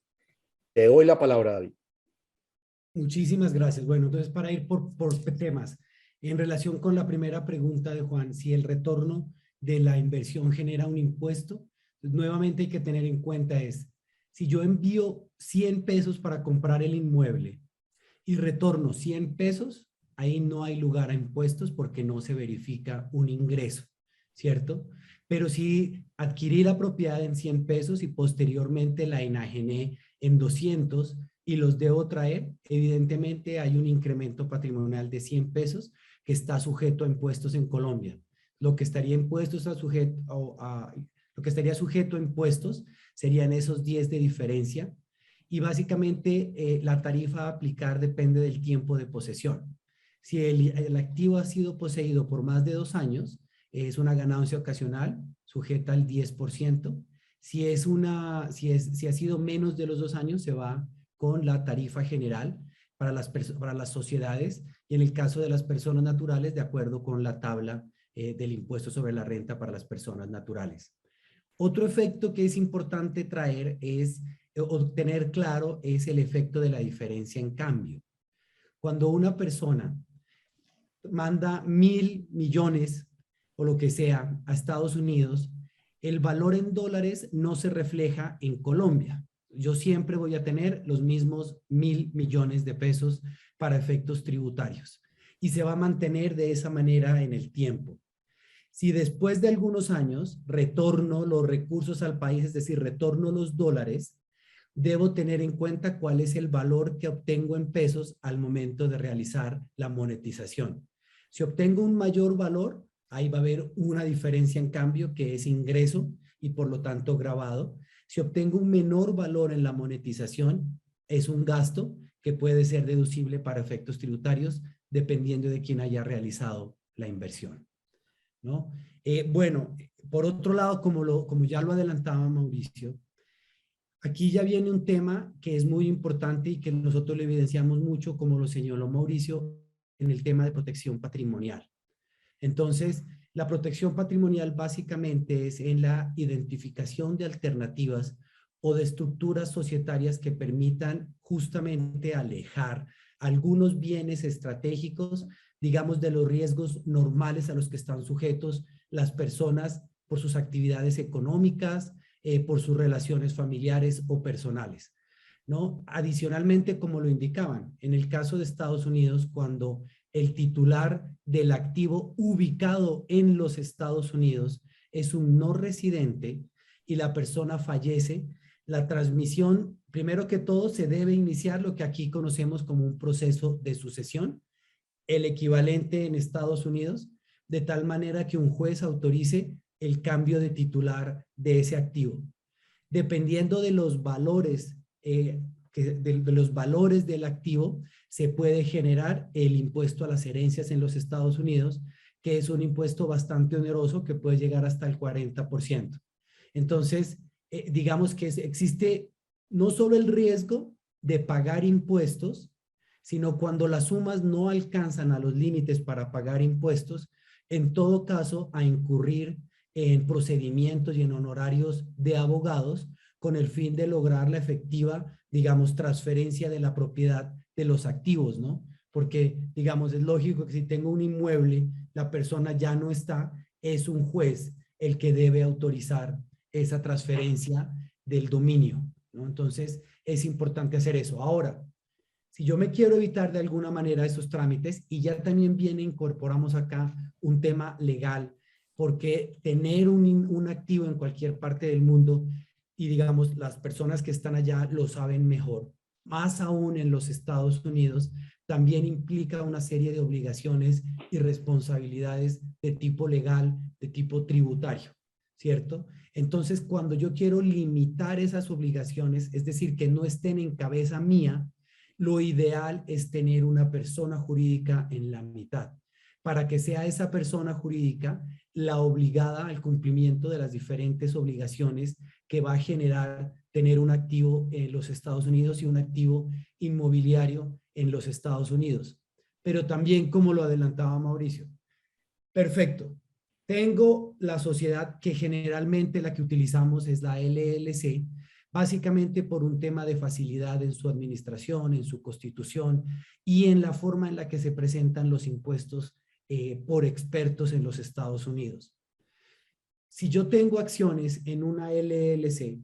Te doy la palabra, David. Muchísimas gracias. Bueno, entonces para ir por temas, en relación con la primera pregunta de Juan, si el retorno de la inversión genera un impuesto, nuevamente hay que tener en cuenta si yo envío 100 pesos para comprar el inmueble y retorno 100 pesos, ahí no hay lugar a impuestos porque no se verifica un ingreso, ¿cierto? Pero si adquirí la propiedad en 100 pesos y posteriormente la enajené en 200 y los debo traer, evidentemente hay un incremento patrimonial de 100 pesos que está sujeto a impuestos en Colombia. Lo que estaría sujeto a impuestos serían esos 10 de diferencia y básicamente la tarifa a aplicar depende del tiempo de posesión. Si el activo ha sido poseído por más de 2 años, es una ganancia ocasional sujeta al 10%. Si ha sido menos de los 2 años, se va con la tarifa general para las sociedades y en el caso de las personas naturales, de acuerdo con la tabla del impuesto sobre la renta para las personas naturales. Otro efecto que es importante traer o tener claro es el efecto de la diferencia en cambio. Cuando una persona manda 1.000 millones o lo que sea a Estados Unidos, el valor en dólares no se refleja en Colombia. Yo siempre voy a tener los mismos 1.000 millones de pesos para efectos tributarios y se va a mantener de esa manera en el tiempo. Si después de algunos años retorno los recursos al país, es decir, retorno los dólares, debo tener en cuenta cuál es el valor que obtengo en pesos al momento de realizar la monetización. Si obtengo un mayor valor, ahí va a haber una diferencia en cambio que es ingreso y por lo tanto gravado. Si obtengo un menor valor en la monetización, es un gasto que puede ser deducible para efectos tributarios dependiendo de quién haya realizado la inversión, ¿no? Bueno, por otro lado, como ya lo adelantaba Mauricio, aquí ya viene un tema que es muy importante y que nosotros le evidenciamos mucho, como lo señaló Mauricio, en el tema de protección patrimonial. Entonces, la protección patrimonial básicamente es en la identificación de alternativas o de estructuras societarias que permitan justamente alejar algunos bienes estratégicos, digamos, de los riesgos normales a los que están sujetos las personas por sus actividades económicas, por sus relaciones familiares o personales, ¿no? Adicionalmente, como lo indicaban, en el caso de Estados Unidos, cuando el titular del activo ubicado en los Estados Unidos es un no residente y la persona fallece, la transmisión, primero que todo, se debe iniciar lo que aquí conocemos como un proceso de sucesión, el equivalente en Estados Unidos, de tal manera que un juez autorice el cambio de titular de ese activo. Dependiendo de los valores, de los valores del activo, se puede generar el impuesto a las herencias en los Estados Unidos, que es un impuesto bastante oneroso que puede llegar hasta el 40%. Entonces, digamos que existe no solo el riesgo de pagar impuestos, sino cuando las sumas no alcanzan a los límites para pagar impuestos, en todo caso a incurrir en procedimientos y en honorarios de abogados con el fin de lograr la efectiva, digamos, transferencia de la propiedad de los activos, ¿no? Porque, digamos, es lógico que si tengo un inmueble, la persona ya no está, es un juez el que debe autorizar esa transferencia del dominio, ¿no? Entonces, es importante hacer eso. Ahora, si yo me quiero evitar de alguna manera esos trámites, y ya también incorporamos acá un tema legal, porque tener un activo en cualquier parte del mundo, y digamos, las personas que están allá lo saben mejor, más aún en los Estados Unidos, también implica una serie de obligaciones y responsabilidades de tipo legal, de tipo tributario, ¿cierto? Entonces, cuando yo quiero limitar esas obligaciones, es decir, que no estén en cabeza mía, lo ideal es tener una persona jurídica en la mitad, para que sea esa persona jurídica la obligada al cumplimiento de las diferentes obligaciones que va a generar tener un activo en los Estados Unidos y un activo inmobiliario en los Estados Unidos. Pero también, como lo adelantaba Mauricio, perfecto, tengo la sociedad que generalmente la que utilizamos es la LLC, básicamente por un tema de facilidad en su administración, en su constitución y en la forma en la que se presentan los impuestos por expertos en los Estados Unidos. Si yo tengo acciones en una LLC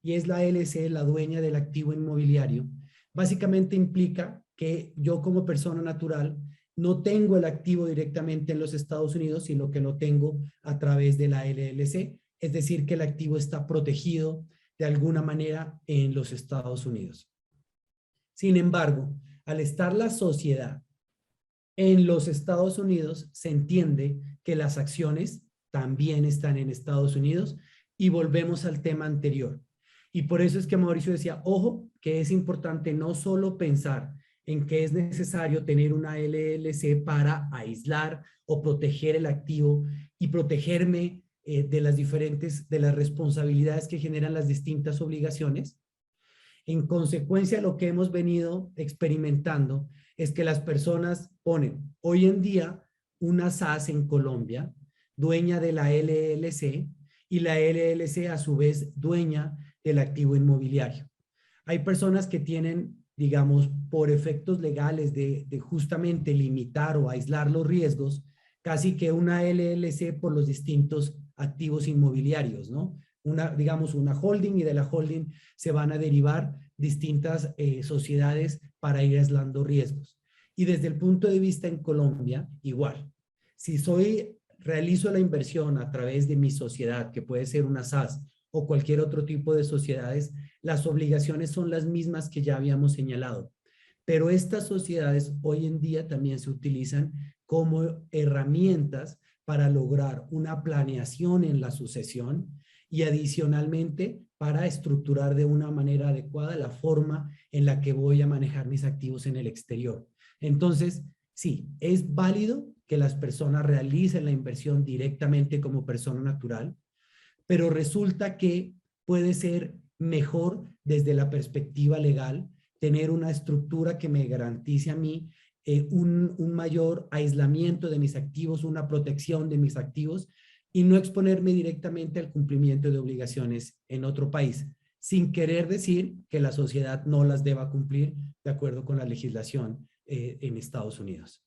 y es la LLC la dueña del activo inmobiliario, básicamente implica que yo como persona natural no tengo el activo directamente en los Estados Unidos, sino que lo tengo a través de la LLC, es decir, que el activo está protegido de alguna manera en los Estados Unidos. Sin embargo, al estar la sociedad en los Estados Unidos, se entiende que las acciones también están en Estados Unidos y volvemos al tema anterior. Y por eso es que Mauricio decía, ojo, que es importante no solo pensar en que es necesario tener una LLC para aislar o proteger el activo y protegerme de las responsabilidades que generan las distintas obligaciones. En consecuencia, lo que hemos venido experimentando es que las personas ponen hoy en día una SAS en Colombia, dueña de la LLC, y la LLC a su vez dueña del activo inmobiliario. Hay personas que tienen, digamos, por efectos legales de justamente limitar o aislar los riesgos, casi que una LLC por los distintos activos inmobiliarios, ¿no? Digamos, una holding, y de la holding se van a derivar distintas sociedades para ir aislando riesgos. Y desde el punto de vista en Colombia, igual. Si realizo la inversión a través de mi sociedad, que puede ser una SAS o cualquier otro tipo de sociedades, las obligaciones son las mismas que ya habíamos señalado. Pero estas sociedades hoy en día también se utilizan como herramientas para lograr una planeación en la sucesión y adicionalmente para estructurar de una manera adecuada la forma en la que voy a manejar mis activos en el exterior. Entonces, sí, es válido que las personas realicen la inversión directamente como persona natural, pero resulta que puede ser mejor desde la perspectiva legal tener una estructura que me garantice a mí un mayor aislamiento de mis activos, una protección de mis activos y no exponerme directamente al cumplimiento de obligaciones en otro país, sin querer decir que la sociedad no las deba cumplir de acuerdo con la legislación en Estados Unidos.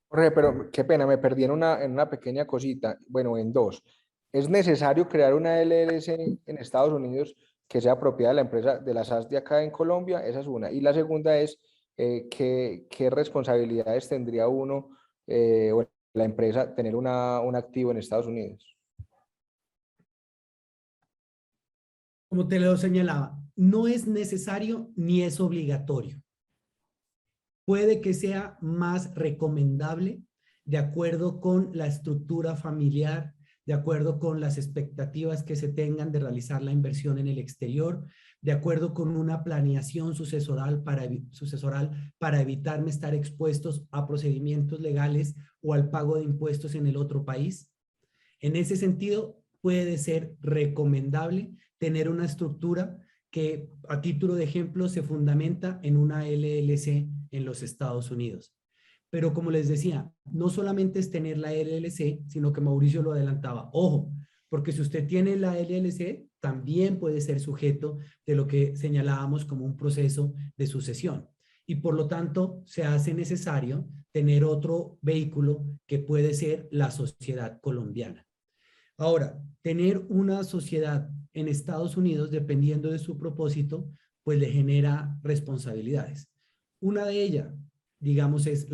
Jorge, pero qué pena, me perdí en una pequeña cosita, bueno, en dos. ¿Es necesario crear una LLC en Estados Unidos que sea propiedad de la empresa de la SAS de acá en Colombia? Esa es una. Y la segunda es, ¿qué responsabilidades tendría uno o la empresa tener un activo en Estados Unidos? Como te lo señalaba, no es necesario ni es obligatorio. Puede que sea más recomendable de acuerdo con la estructura familiar, de acuerdo con las expectativas que se tengan de realizar la inversión en el exterior, de acuerdo con una planeación sucesoral para evitarme estar expuestos a procedimientos legales o al pago de impuestos en el otro país. En ese sentido, puede ser recomendable tener una estructura que, a título de ejemplo, se fundamenta en una LLC en los Estados Unidos. Pero como les decía, no solamente es tener la LLC, sino que Mauricio lo adelantaba. Ojo, porque si usted tiene la LLC, también puede ser sujeto de lo que señalábamos como un proceso de sucesión. Y por lo tanto, se hace necesario tener otro vehículo que puede ser la sociedad colombiana. Ahora, tener una sociedad en Estados Unidos, dependiendo de su propósito, pues le genera responsabilidades. Una de ellas, digamos, es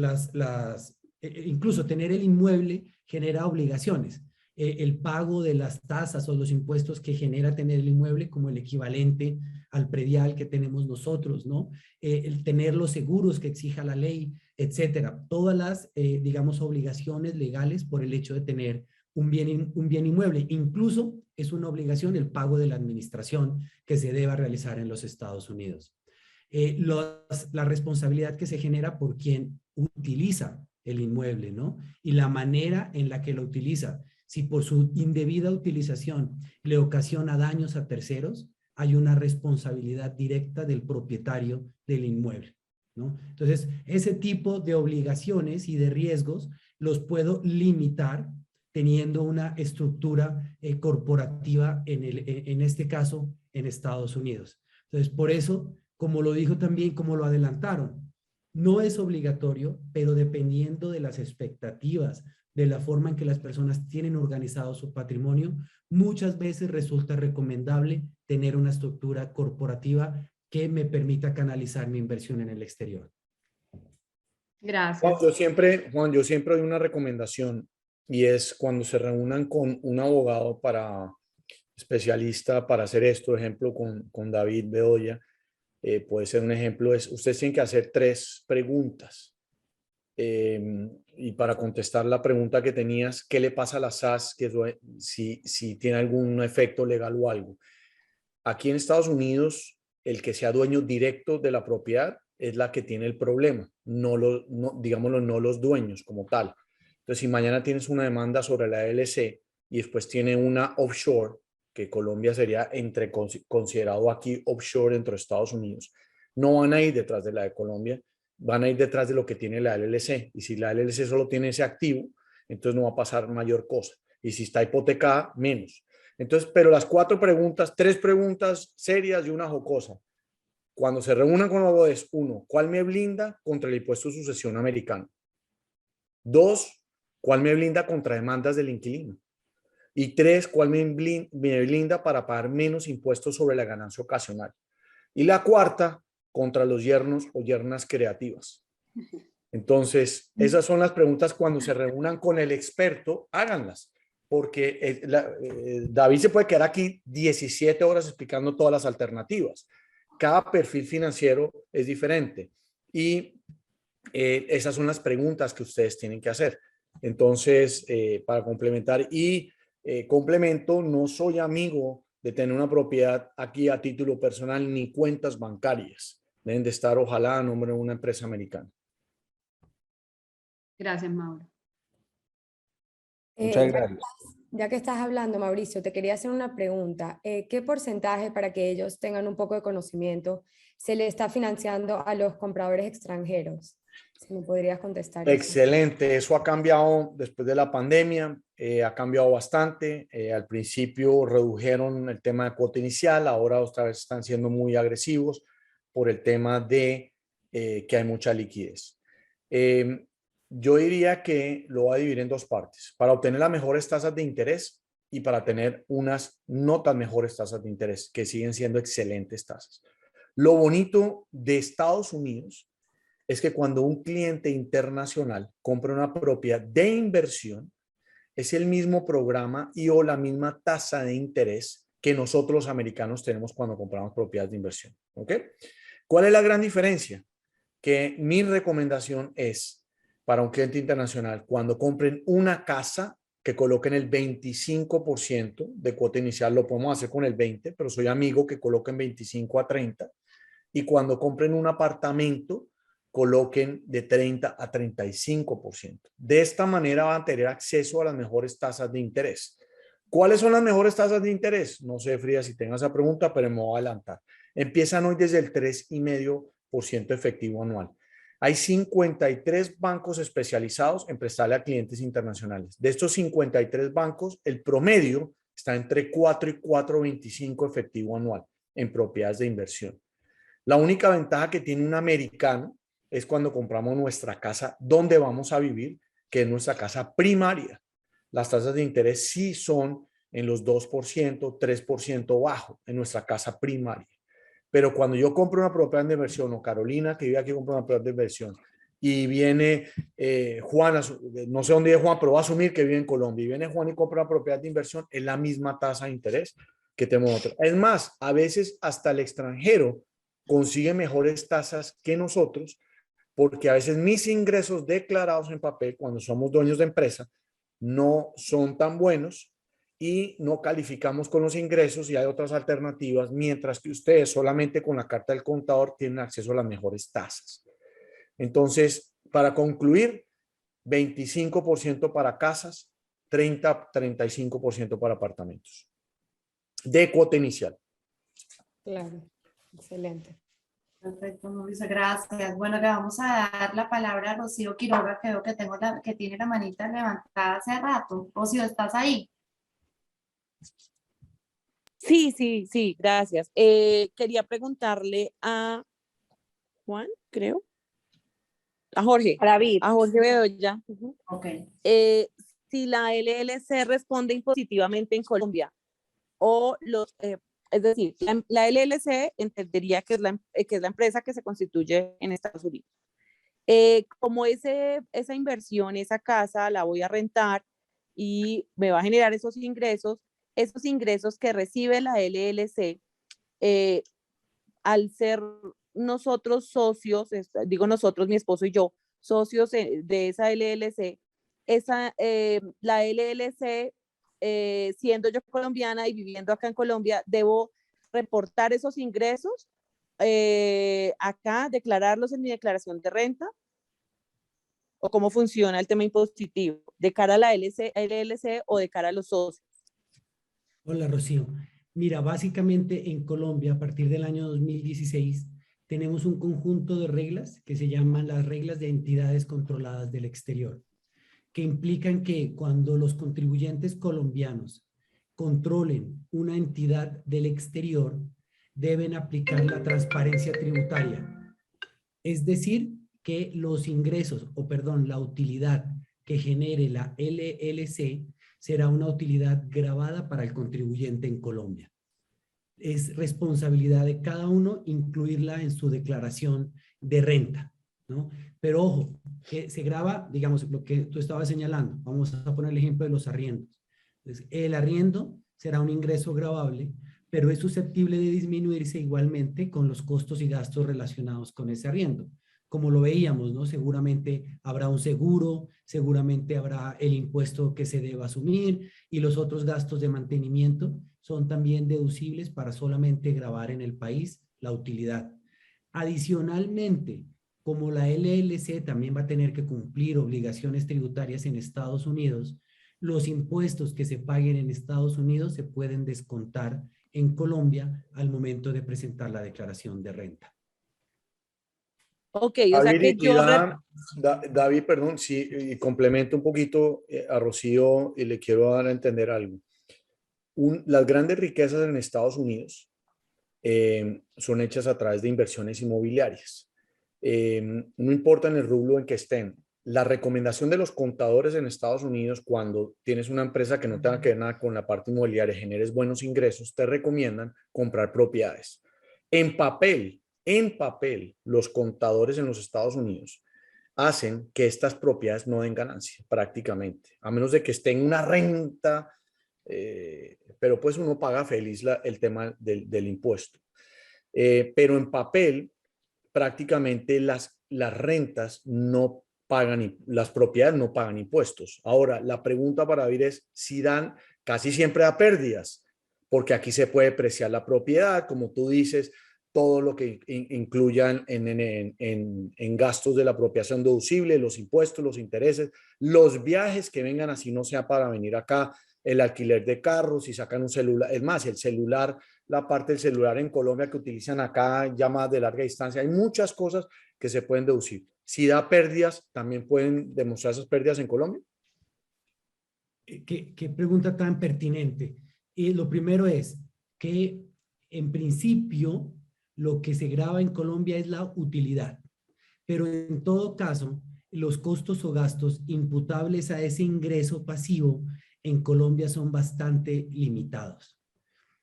incluso tener el inmueble genera obligaciones. El pago de las tasas o los impuestos que genera tener el inmueble como el equivalente al predial que tenemos nosotros, ¿no? El tener los seguros que exija la ley, etcétera. Todas las, digamos, obligaciones legales por el hecho de tener un bien inmueble. Incluso es una obligación el pago de la administración que se deba realizar en los Estados Unidos. La responsabilidad que se genera por quien utiliza el inmueble, ¿no? Y la manera en la que lo utiliza. Si por su indebida utilización le ocasiona daños a terceros, hay una responsabilidad directa del propietario del inmueble, ¿no? Entonces, ese tipo de obligaciones y de riesgos los puedo limitar teniendo una estructura corporativa, en este caso, en Estados Unidos. Entonces, por eso, como lo dijo también, como lo adelantaron, no es obligatorio, pero dependiendo de las expectativas, de la forma en que las personas tienen organizado su patrimonio, muchas veces resulta recomendable tener una estructura corporativa que me permita canalizar mi inversión en el exterior. Gracias. Juan, yo siempre doy una recomendación y es cuando se reúnan con un abogado especialista para hacer esto, ejemplo con David Bedoya, puede ser un ejemplo, ustedes tienen que hacer 3 preguntas. Y para contestar la pregunta que tenías, ¿qué le pasa a la SAS? Si tiene algún efecto legal o algo. Aquí en Estados Unidos, el que sea dueño directo de la propiedad es la que tiene el problema, digámoslo, no los dueños como tal. Entonces, si mañana tienes una demanda sobre la LLC y después tiene una offshore, que Colombia sería considerado aquí offshore dentro de Estados Unidos, no van a ir detrás de la de Colombia, van a ir detrás de lo que tiene la LLC. Y si la LLC solo tiene ese activo, entonces no va a pasar mayor cosa. Y si está hipotecada, menos. Entonces, pero las 3 preguntas serias y una jocosa. Cuando se reúnan con los abogados, 1, ¿cuál me blinda contra el impuesto de sucesión americano? 2, ¿cuál me blinda contra demandas del inquilino? Y 3, ¿cuál me blinda para pagar menos impuestos sobre la ganancia ocasional? Y la 4, contra los yernos o yernas creativas. Entonces, esas son las preguntas cuando se reúnan con el experto, háganlas, porque David se puede quedar aquí 17 horas explicando todas las alternativas. Cada perfil financiero es diferente y esas son las preguntas que ustedes tienen que hacer. Entonces, para complementar complemento, no soy amigo de tener una propiedad aquí a título personal ni cuentas bancarias. Deben de estar, ojalá, a nombre de una empresa americana. Gracias, Mauro. Muchas gracias. Ya que estás hablando, Mauricio, te quería hacer una pregunta. ¿Qué porcentaje, para que ellos tengan un poco de conocimiento, se le está financiando a los compradores extranjeros? Si me podrías contestar. Excelente, eso ha cambiado después de la pandemia, ha cambiado bastante. Al principio redujeron el tema de cuota inicial, ahora otra vez están siendo muy agresivos por el tema de que hay mucha liquidez. Yo diría que lo voy a dividir en 2 partes, para obtener las mejores tasas de interés y para tener unas no tan mejores tasas de interés, que siguen siendo excelentes tasas. Lo bonito de Estados Unidos es que cuando un cliente internacional compra una propiedad de inversión, es el mismo programa o la misma tasa de interés que nosotros los americanos tenemos cuando compramos propiedades de inversión. ¿Ok? ¿Cuál es la gran diferencia? Que mi recomendación es para un cliente internacional, cuando compren una casa, que coloquen el 25% de cuota inicial. Lo podemos hacer con el 20%, pero soy amigo que coloquen 25 a 30%. Y cuando compren un apartamento, coloquen de 30 a 35%. De esta manera van a tener acceso a las mejores tasas de interés. ¿Cuáles son las mejores tasas de interés? No sé, Frida, si tengas esa pregunta, pero me voy a adelantar. Empiezan hoy desde el 3,5% efectivo anual. Hay 53 bancos especializados en prestarle a clientes internacionales. De estos 53 bancos, el promedio está entre 4 y 4,25 efectivo anual en propiedades de inversión. La única ventaja que tiene un americano es cuando compramos nuestra casa donde vamos a vivir, que es nuestra casa primaria. Las tasas de interés sí son en los 2%, 3% bajo en nuestra casa primaria. Pero cuando yo compro una propiedad de inversión, o Carolina, que vive aquí, compra una propiedad de inversión, y viene Juan, no sé dónde vive Juan, pero voy a asumir que vive en Colombia, y viene Juan y compra una propiedad de inversión, es la misma tasa de interés que tenemos nosotros. Es más, a veces hasta el extranjero consigue mejores tasas que nosotros, porque a veces mis ingresos declarados en papel, cuando somos dueños de empresa, no son tan buenos y no calificamos con los ingresos y hay otras alternativas, mientras que ustedes solamente con la carta del contador tienen acceso a las mejores tasas. Entonces, para concluir, 25% para casas, 30-35% para apartamentos de cuota inicial. Claro, excelente. Perfecto, Mauricio, gracias. Bueno, le vamos a dar la palabra a Rocío Quiroga, que veo que, que tiene la manita levantada hace rato. Rocío, ¿estás ahí? Sí, gracias. Quería preguntarle a Juan, creo. A Jorge. A Jorge Bedoya. Ok. Si la LLC responde positivamente en Colombia o los... es decir, la LLC entendería que es la empresa que se constituye en Estados Unidos. Como esa inversión, esa casa, la voy a rentar y me va a generar esos ingresos que recibe la LLC, al ser nosotros socios, digo nosotros, mi esposo y yo, socios de esa LLC, la LLC, siendo yo colombiana y viviendo acá en Colombia, debo reportar esos ingresos acá, declararlos en mi declaración de renta, o cómo funciona el tema impositivo de cara a la LLC o de cara a los socios. Hola, Rocío. Mira, básicamente en Colombia, a partir del año 2016, tenemos un conjunto de reglas que se llaman las reglas de entidades controladas del exterior, que implican que cuando los contribuyentes colombianos controlen una entidad del exterior, deben aplicar la transparencia tributaria. Es decir, que los ingresos, la utilidad que genere la LLC será una utilidad gravada para el contribuyente en Colombia. Es responsabilidad de cada uno incluirla en su declaración de renta, ¿no? Pero ojo, que se grava, digamos, lo que tú estabas señalando. Vamos a poner el ejemplo de los arriendos. Entonces, el arriendo será un ingreso gravable, pero es susceptible de disminuirse igualmente con los costos y gastos relacionados con ese arriendo. Como lo veíamos, ¿no? Seguramente habrá un seguro, seguramente habrá el impuesto que se deba asumir y los otros gastos de mantenimiento son también deducibles para solamente gravar en el país la utilidad. Adicionalmente, como la LLC también va a tener que cumplir obligaciones tributarias en Estados Unidos, los impuestos que se paguen en Estados Unidos se pueden descontar en Colombia al momento de presentar la declaración de renta. Ok, o sea que yo... David, perdón, sí, y complemento un poquito a Rocío y le quiero dar a entender algo. Las grandes riquezas en Estados Unidos son hechas a través de inversiones inmobiliarias. No importa en el rubro en que estén. La recomendación de los contadores en Estados Unidos, cuando tienes una empresa que no tenga que ver nada con la parte inmobiliaria, generes buenos ingresos, te recomiendan comprar propiedades. En papel, los contadores en los Estados Unidos hacen que estas propiedades no den ganancia prácticamente, a menos de que esté en una renta, pero pues uno paga feliz el tema del impuesto. Pero en papel, prácticamente las rentas no las propiedades no pagan impuestos. Ahora, la pregunta para David es si dan, casi siempre da pérdidas, porque aquí se puede depreciar la propiedad, como tú dices, todo lo que incluyan en gastos de la apropiación deducible, los impuestos, los intereses, los viajes que vengan así no sea para venir acá, el alquiler de carros, si sacan un celular, es más, el celular, la parte del celular en Colombia que utilizan acá, llamadas de larga distancia, hay muchas cosas que se pueden deducir. Si da pérdidas, ¿también pueden demostrar esas pérdidas en Colombia? ¿Qué pregunta tan pertinente? Y lo primero es que en principio lo que se graba en Colombia es la utilidad, pero en todo caso los costos o gastos imputables a ese ingreso pasivo en Colombia son bastante limitados.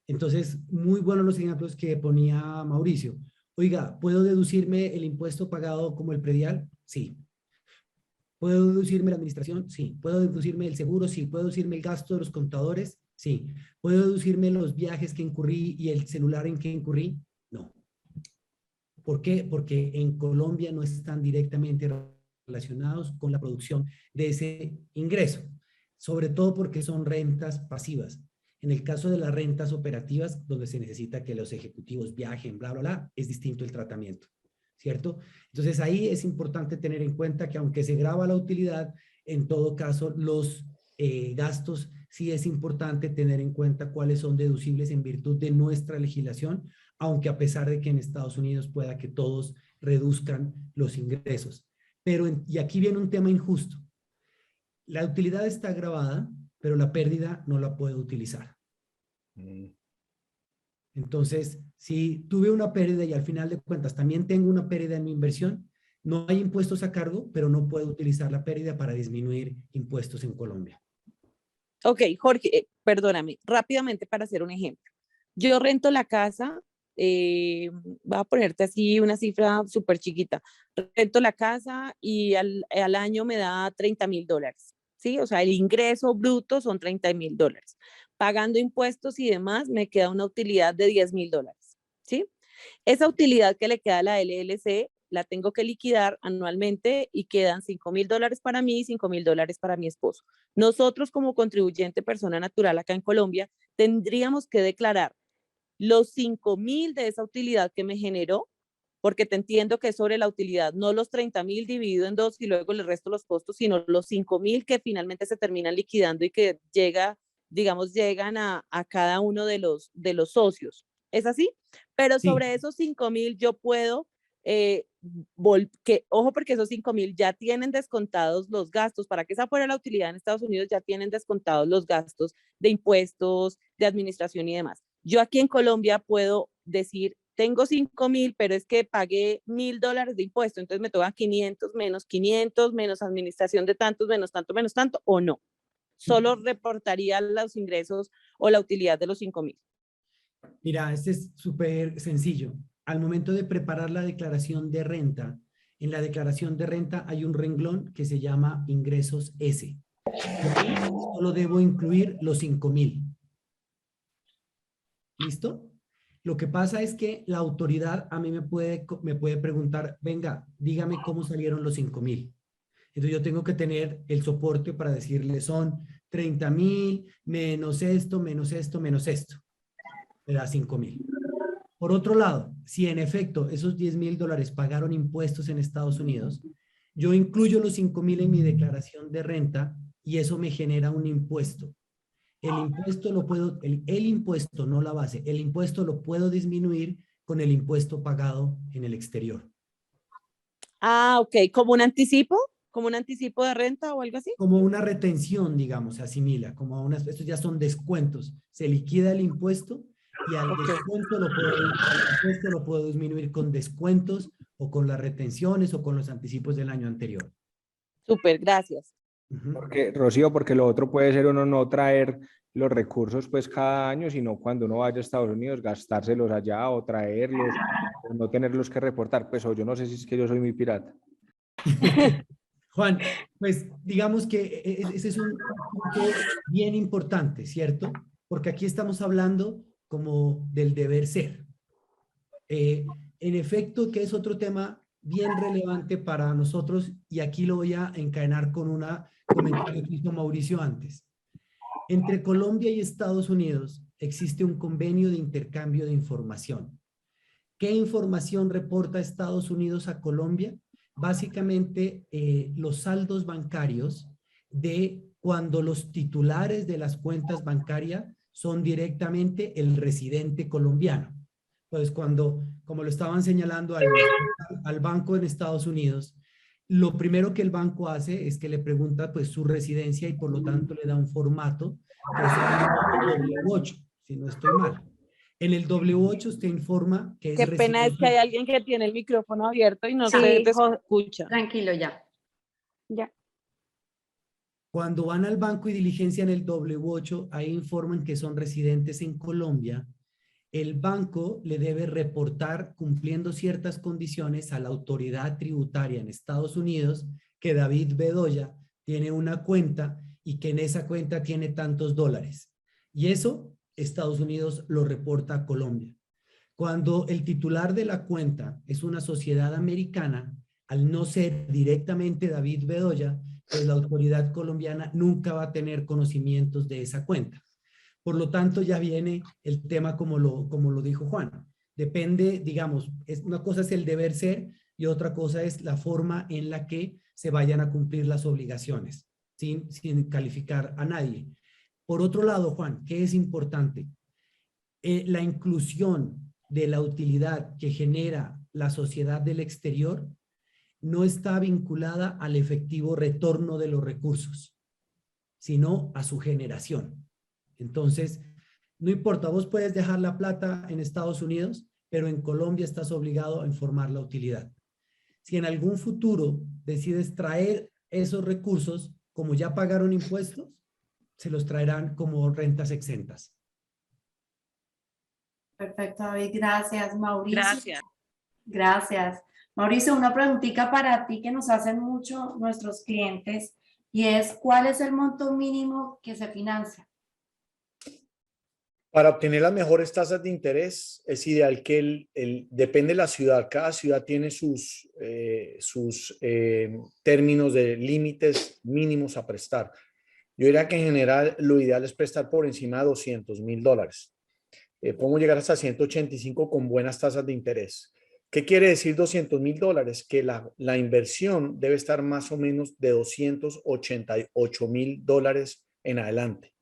Entonces, muy buenos los ejemplos que ponía Mauricio. Oiga, ¿puedo deducirme el impuesto pagado como el predial? Sí. ¿Puedo deducirme la administración? Sí. ¿Puedo deducirme el seguro? Sí. ¿Puedo deducirme el gasto de los contadores? Sí. ¿Puedo deducirme los viajes que incurrí y el celular en que incurrí? No. ¿Por qué? Porque en Colombia no están directamente relacionados con la producción de ese ingreso, sobre todo porque son rentas pasivas. En el caso de las rentas operativas, donde se necesita que los ejecutivos viajen, bla, bla, bla, es distinto el tratamiento, ¿cierto? Entonces ahí es importante tener en cuenta que aunque se graba la utilidad, en todo caso los gastos sí es importante tener en cuenta cuáles son deducibles en virtud de nuestra legislación, aunque a pesar de que en Estados Unidos pueda que todos reduzcan los ingresos. Pero, y aquí viene un tema injusto. La utilidad está grabada, pero la pérdida no la puedo utilizar. Entonces, si tuve una pérdida y al final de cuentas también tengo una pérdida en mi inversión, no hay impuestos a cargo, pero no puedo utilizar la pérdida para disminuir impuestos en Colombia. Ok, Jorge, perdóname, rápidamente para hacer un ejemplo. Yo rento la casa, voy a ponerte así una cifra súper chiquita. Rento la casa y al año me da $30,000, ¿sí? O sea, el ingreso bruto son $30,000. Pagando impuestos y demás, me queda una utilidad de $10,000, ¿sí? Esa utilidad que le queda a la LLC la tengo que liquidar anualmente y quedan $5,000 para mí y $5,000 para mi esposo. Nosotros como contribuyente persona natural acá en Colombia tendríamos que declarar los 5,000 de esa utilidad que me generó, porque te entiendo que es sobre la utilidad, no los 30,000 dividido en 2 y luego el resto de los costos, sino los 5,000 que finalmente se terminan liquidando y que llegan a cada uno de los socios. ¿Es así? Pero sobre esos 5,000 yo puedo, ojo, porque esos 5,000 ya tienen descontados los gastos. Para que esa fuera la utilidad en Estados Unidos, ya tienen descontados los gastos de impuestos, de administración y demás. Yo aquí en Colombia puedo decir, tengo 5,000, pero es que pagué $1,000 de impuesto, entonces me toca 500 menos administración de tantos, menos tanto, o no. Solo reportaría los ingresos o la utilidad de los 5,000. Mira, este es súper sencillo. Al momento de preparar la declaración de renta, en la declaración de renta hay un renglón que se llama ingresos S. Solo debo incluir los 5,000. ¿Listo? Lo que pasa es que la autoridad a mí me puede preguntar, venga, dígame cómo salieron los 5,000. Entonces yo tengo que tener el soporte para decirle son 30,000 menos esto, menos esto, menos esto. Me da 5,000. Por otro lado, si en efecto esos $10,000 pagaron impuestos en Estados Unidos, yo incluyo los 5,000 en mi declaración de renta y eso me genera un impuesto. El impuesto lo puedo, el impuesto, no la base, el impuesto lo puedo disminuir con el impuesto pagado en el exterior. Ah, ok, ¿como un anticipo? ¿Como un anticipo de renta o algo así? Como una retención, digamos, se asimila, como estos ya son descuentos. Se liquida el impuesto y al descuento lo puedo disminuir con descuentos o con las retenciones o con los anticipos del año anterior. Súper, gracias. Porque, Rocío, porque lo otro puede ser uno no traer los recursos pues cada año, sino cuando uno vaya a Estados Unidos, gastárselos allá o traerlos, o no tenerlos que reportar. Pues o yo no sé si es que yo soy muy pirata. Juan, pues digamos que ese es un punto bien importante, ¿cierto? Porque aquí estamos hablando como del deber ser. En efecto, que es otro tema bien relevante para nosotros, y aquí lo voy a encadenar con un comentario que hizo Mauricio antes. Entre Colombia y Estados Unidos existe un convenio de intercambio de información. ¿Qué información reporta Estados Unidos a Colombia? Básicamente los saldos bancarios de cuando los titulares de las cuentas bancarias son directamente el residente colombiano. Pues cuando, como lo estaban señalando al banco en Estados Unidos, lo primero que el banco hace es que le pregunta pues su residencia y por lo tanto le da un formato que es el W8, si no estoy mal. En el W8 usted informa que es Qué pena es que hay alguien que tiene el micrófono abierto y no se te escucha. Tranquilo ya. Ya. Cuando van al banco y diligencian el W8, ahí informan que son residentes en Colombia. El banco le debe reportar, cumpliendo ciertas condiciones, a la autoridad tributaria en Estados Unidos que David Bedoya tiene una cuenta y que en esa cuenta tiene tantos dólares. Y eso Estados Unidos lo reporta a Colombia. Cuando el titular de la cuenta es una sociedad americana, al no ser directamente David Bedoya, pues la autoridad colombiana nunca va a tener conocimientos de esa cuenta. Por lo tanto, ya viene el tema como lo dijo Juan. Depende, digamos, una cosa es el deber ser y otra cosa es la forma en la que se vayan a cumplir las obligaciones, sin calificar a nadie. Por otro lado, Juan, ¿qué es importante? La inclusión de la utilidad que genera la sociedad del exterior no está vinculada al efectivo retorno de los recursos, sino a su generación. Entonces, no importa, vos puedes dejar la plata en Estados Unidos, pero en Colombia estás obligado a informar la utilidad. Si en algún futuro decides traer esos recursos, como ya pagaron impuestos, se los traerán como rentas exentas. Perfecto, David. Gracias, Mauricio. Gracias. Gracias. Mauricio, una preguntita para ti que nos hacen mucho nuestros clientes y es, ¿cuál es el monto mínimo que se financia? Para obtener las mejores tasas de interés es ideal que depende de la ciudad. Cada ciudad tiene sus términos de límites mínimos a prestar. Yo diría que en general lo ideal es prestar por encima de $200,000. Podemos llegar hasta 185 con buenas tasas de interés. ¿Qué quiere decir $200,000? Que la inversión debe estar más o menos de $288,000 en adelante.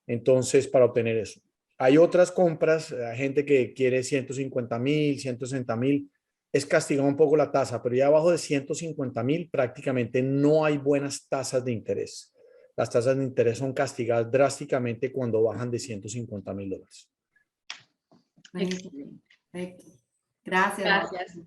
Entonces, para obtener eso. Hay otras compras, hay gente que quiere 150,000, 160,000, es castigar un poco la tasa, pero ya abajo de 150,000 prácticamente no hay buenas tasas de interés. Las tasas de interés son castigadas drásticamente cuando bajan de $150,000. Perfecto. Gracias. Gracias.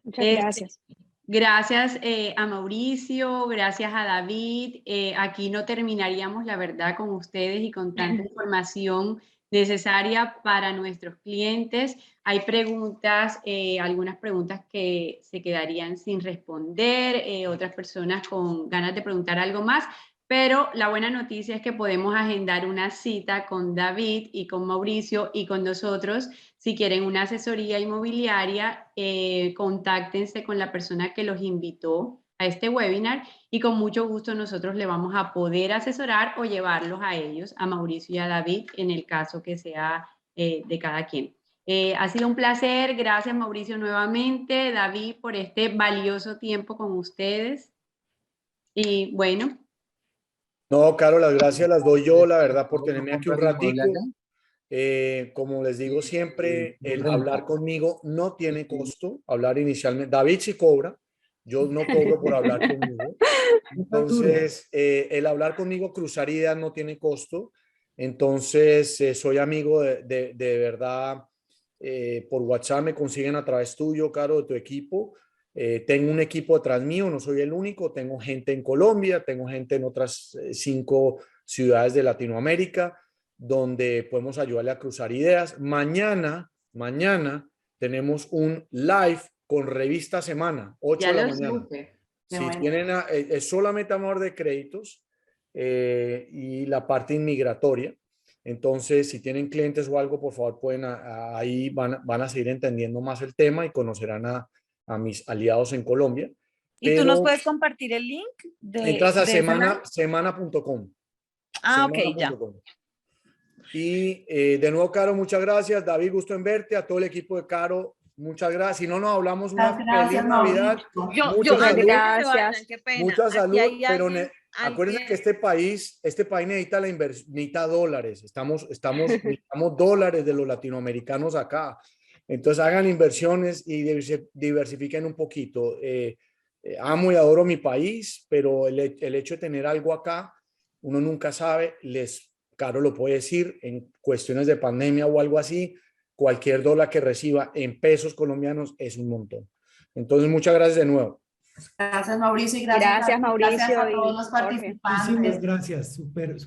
Muchas gracias. Gracias a Mauricio, gracias a David. Aquí no terminaríamos, la verdad, con ustedes y con tanta información necesaria para nuestros clientes. Hay preguntas, algunas preguntas que se quedarían sin responder, otras personas con ganas de preguntar algo más, pero la buena noticia es que podemos agendar una cita con David y con Mauricio y con nosotros. Si quieren una asesoría inmobiliaria, contáctense con la persona que los invitó a este webinar y con mucho gusto nosotros le vamos a poder asesorar o llevarlos a ellos, a Mauricio y a David, en el caso que sea de cada quien. Ha sido un placer. Gracias, Mauricio, nuevamente. David, por este valioso tiempo con ustedes. Y bueno. No, Caro, las gracias las doy yo, la verdad, por tenerme aquí un ratico. Como les digo siempre, el hablar conmigo no tiene costo. Hablar inicialmente, David sí cobra, yo no cobro por hablar conmigo. Entonces, el hablar conmigo, cruzar ideas no tiene costo. Entonces, soy amigo de verdad. Por WhatsApp me consiguen a través tuyo, Caro, de tu equipo. Tengo un equipo detrás mío, no soy el único. Tengo gente en Colombia, tengo gente en otras 5 ciudades de Latinoamérica, donde podemos ayudarle a cruzar ideas. Mañana tenemos un live con Revista Semana, 8 de la mañana. Si tienen, es solamente amor de créditos y la parte inmigratoria. Entonces, si tienen clientes o algo, por favor, pueden ahí van a seguir entendiendo más el tema y conocerán a a mis aliados en Colombia. ¿Y tú nos puedes compartir el link? Entras a semana.com. Ah, ok, ya. Y de nuevo, Caro, muchas gracias. David, gusto en verte. A todo el equipo de Caro, muchas gracias. Si no nos hablamos, una feliz Navidad. Mucha salud, pero acuérdense que este país necesita dólares. Necesitamos dólares de los latinoamericanos acá. Entonces hagan inversiones y diversifiquen un poquito. Amo y adoro mi país, pero el hecho de tener algo acá, uno nunca sabe. Caro lo puede decir, en cuestiones de pandemia o algo así, cualquier dólar que reciba en pesos colombianos es un montón. Entonces, muchas gracias de nuevo. Gracias, Mauricio, y gracias Mauricio, a todos los participantes. Muchísimas gracias, súper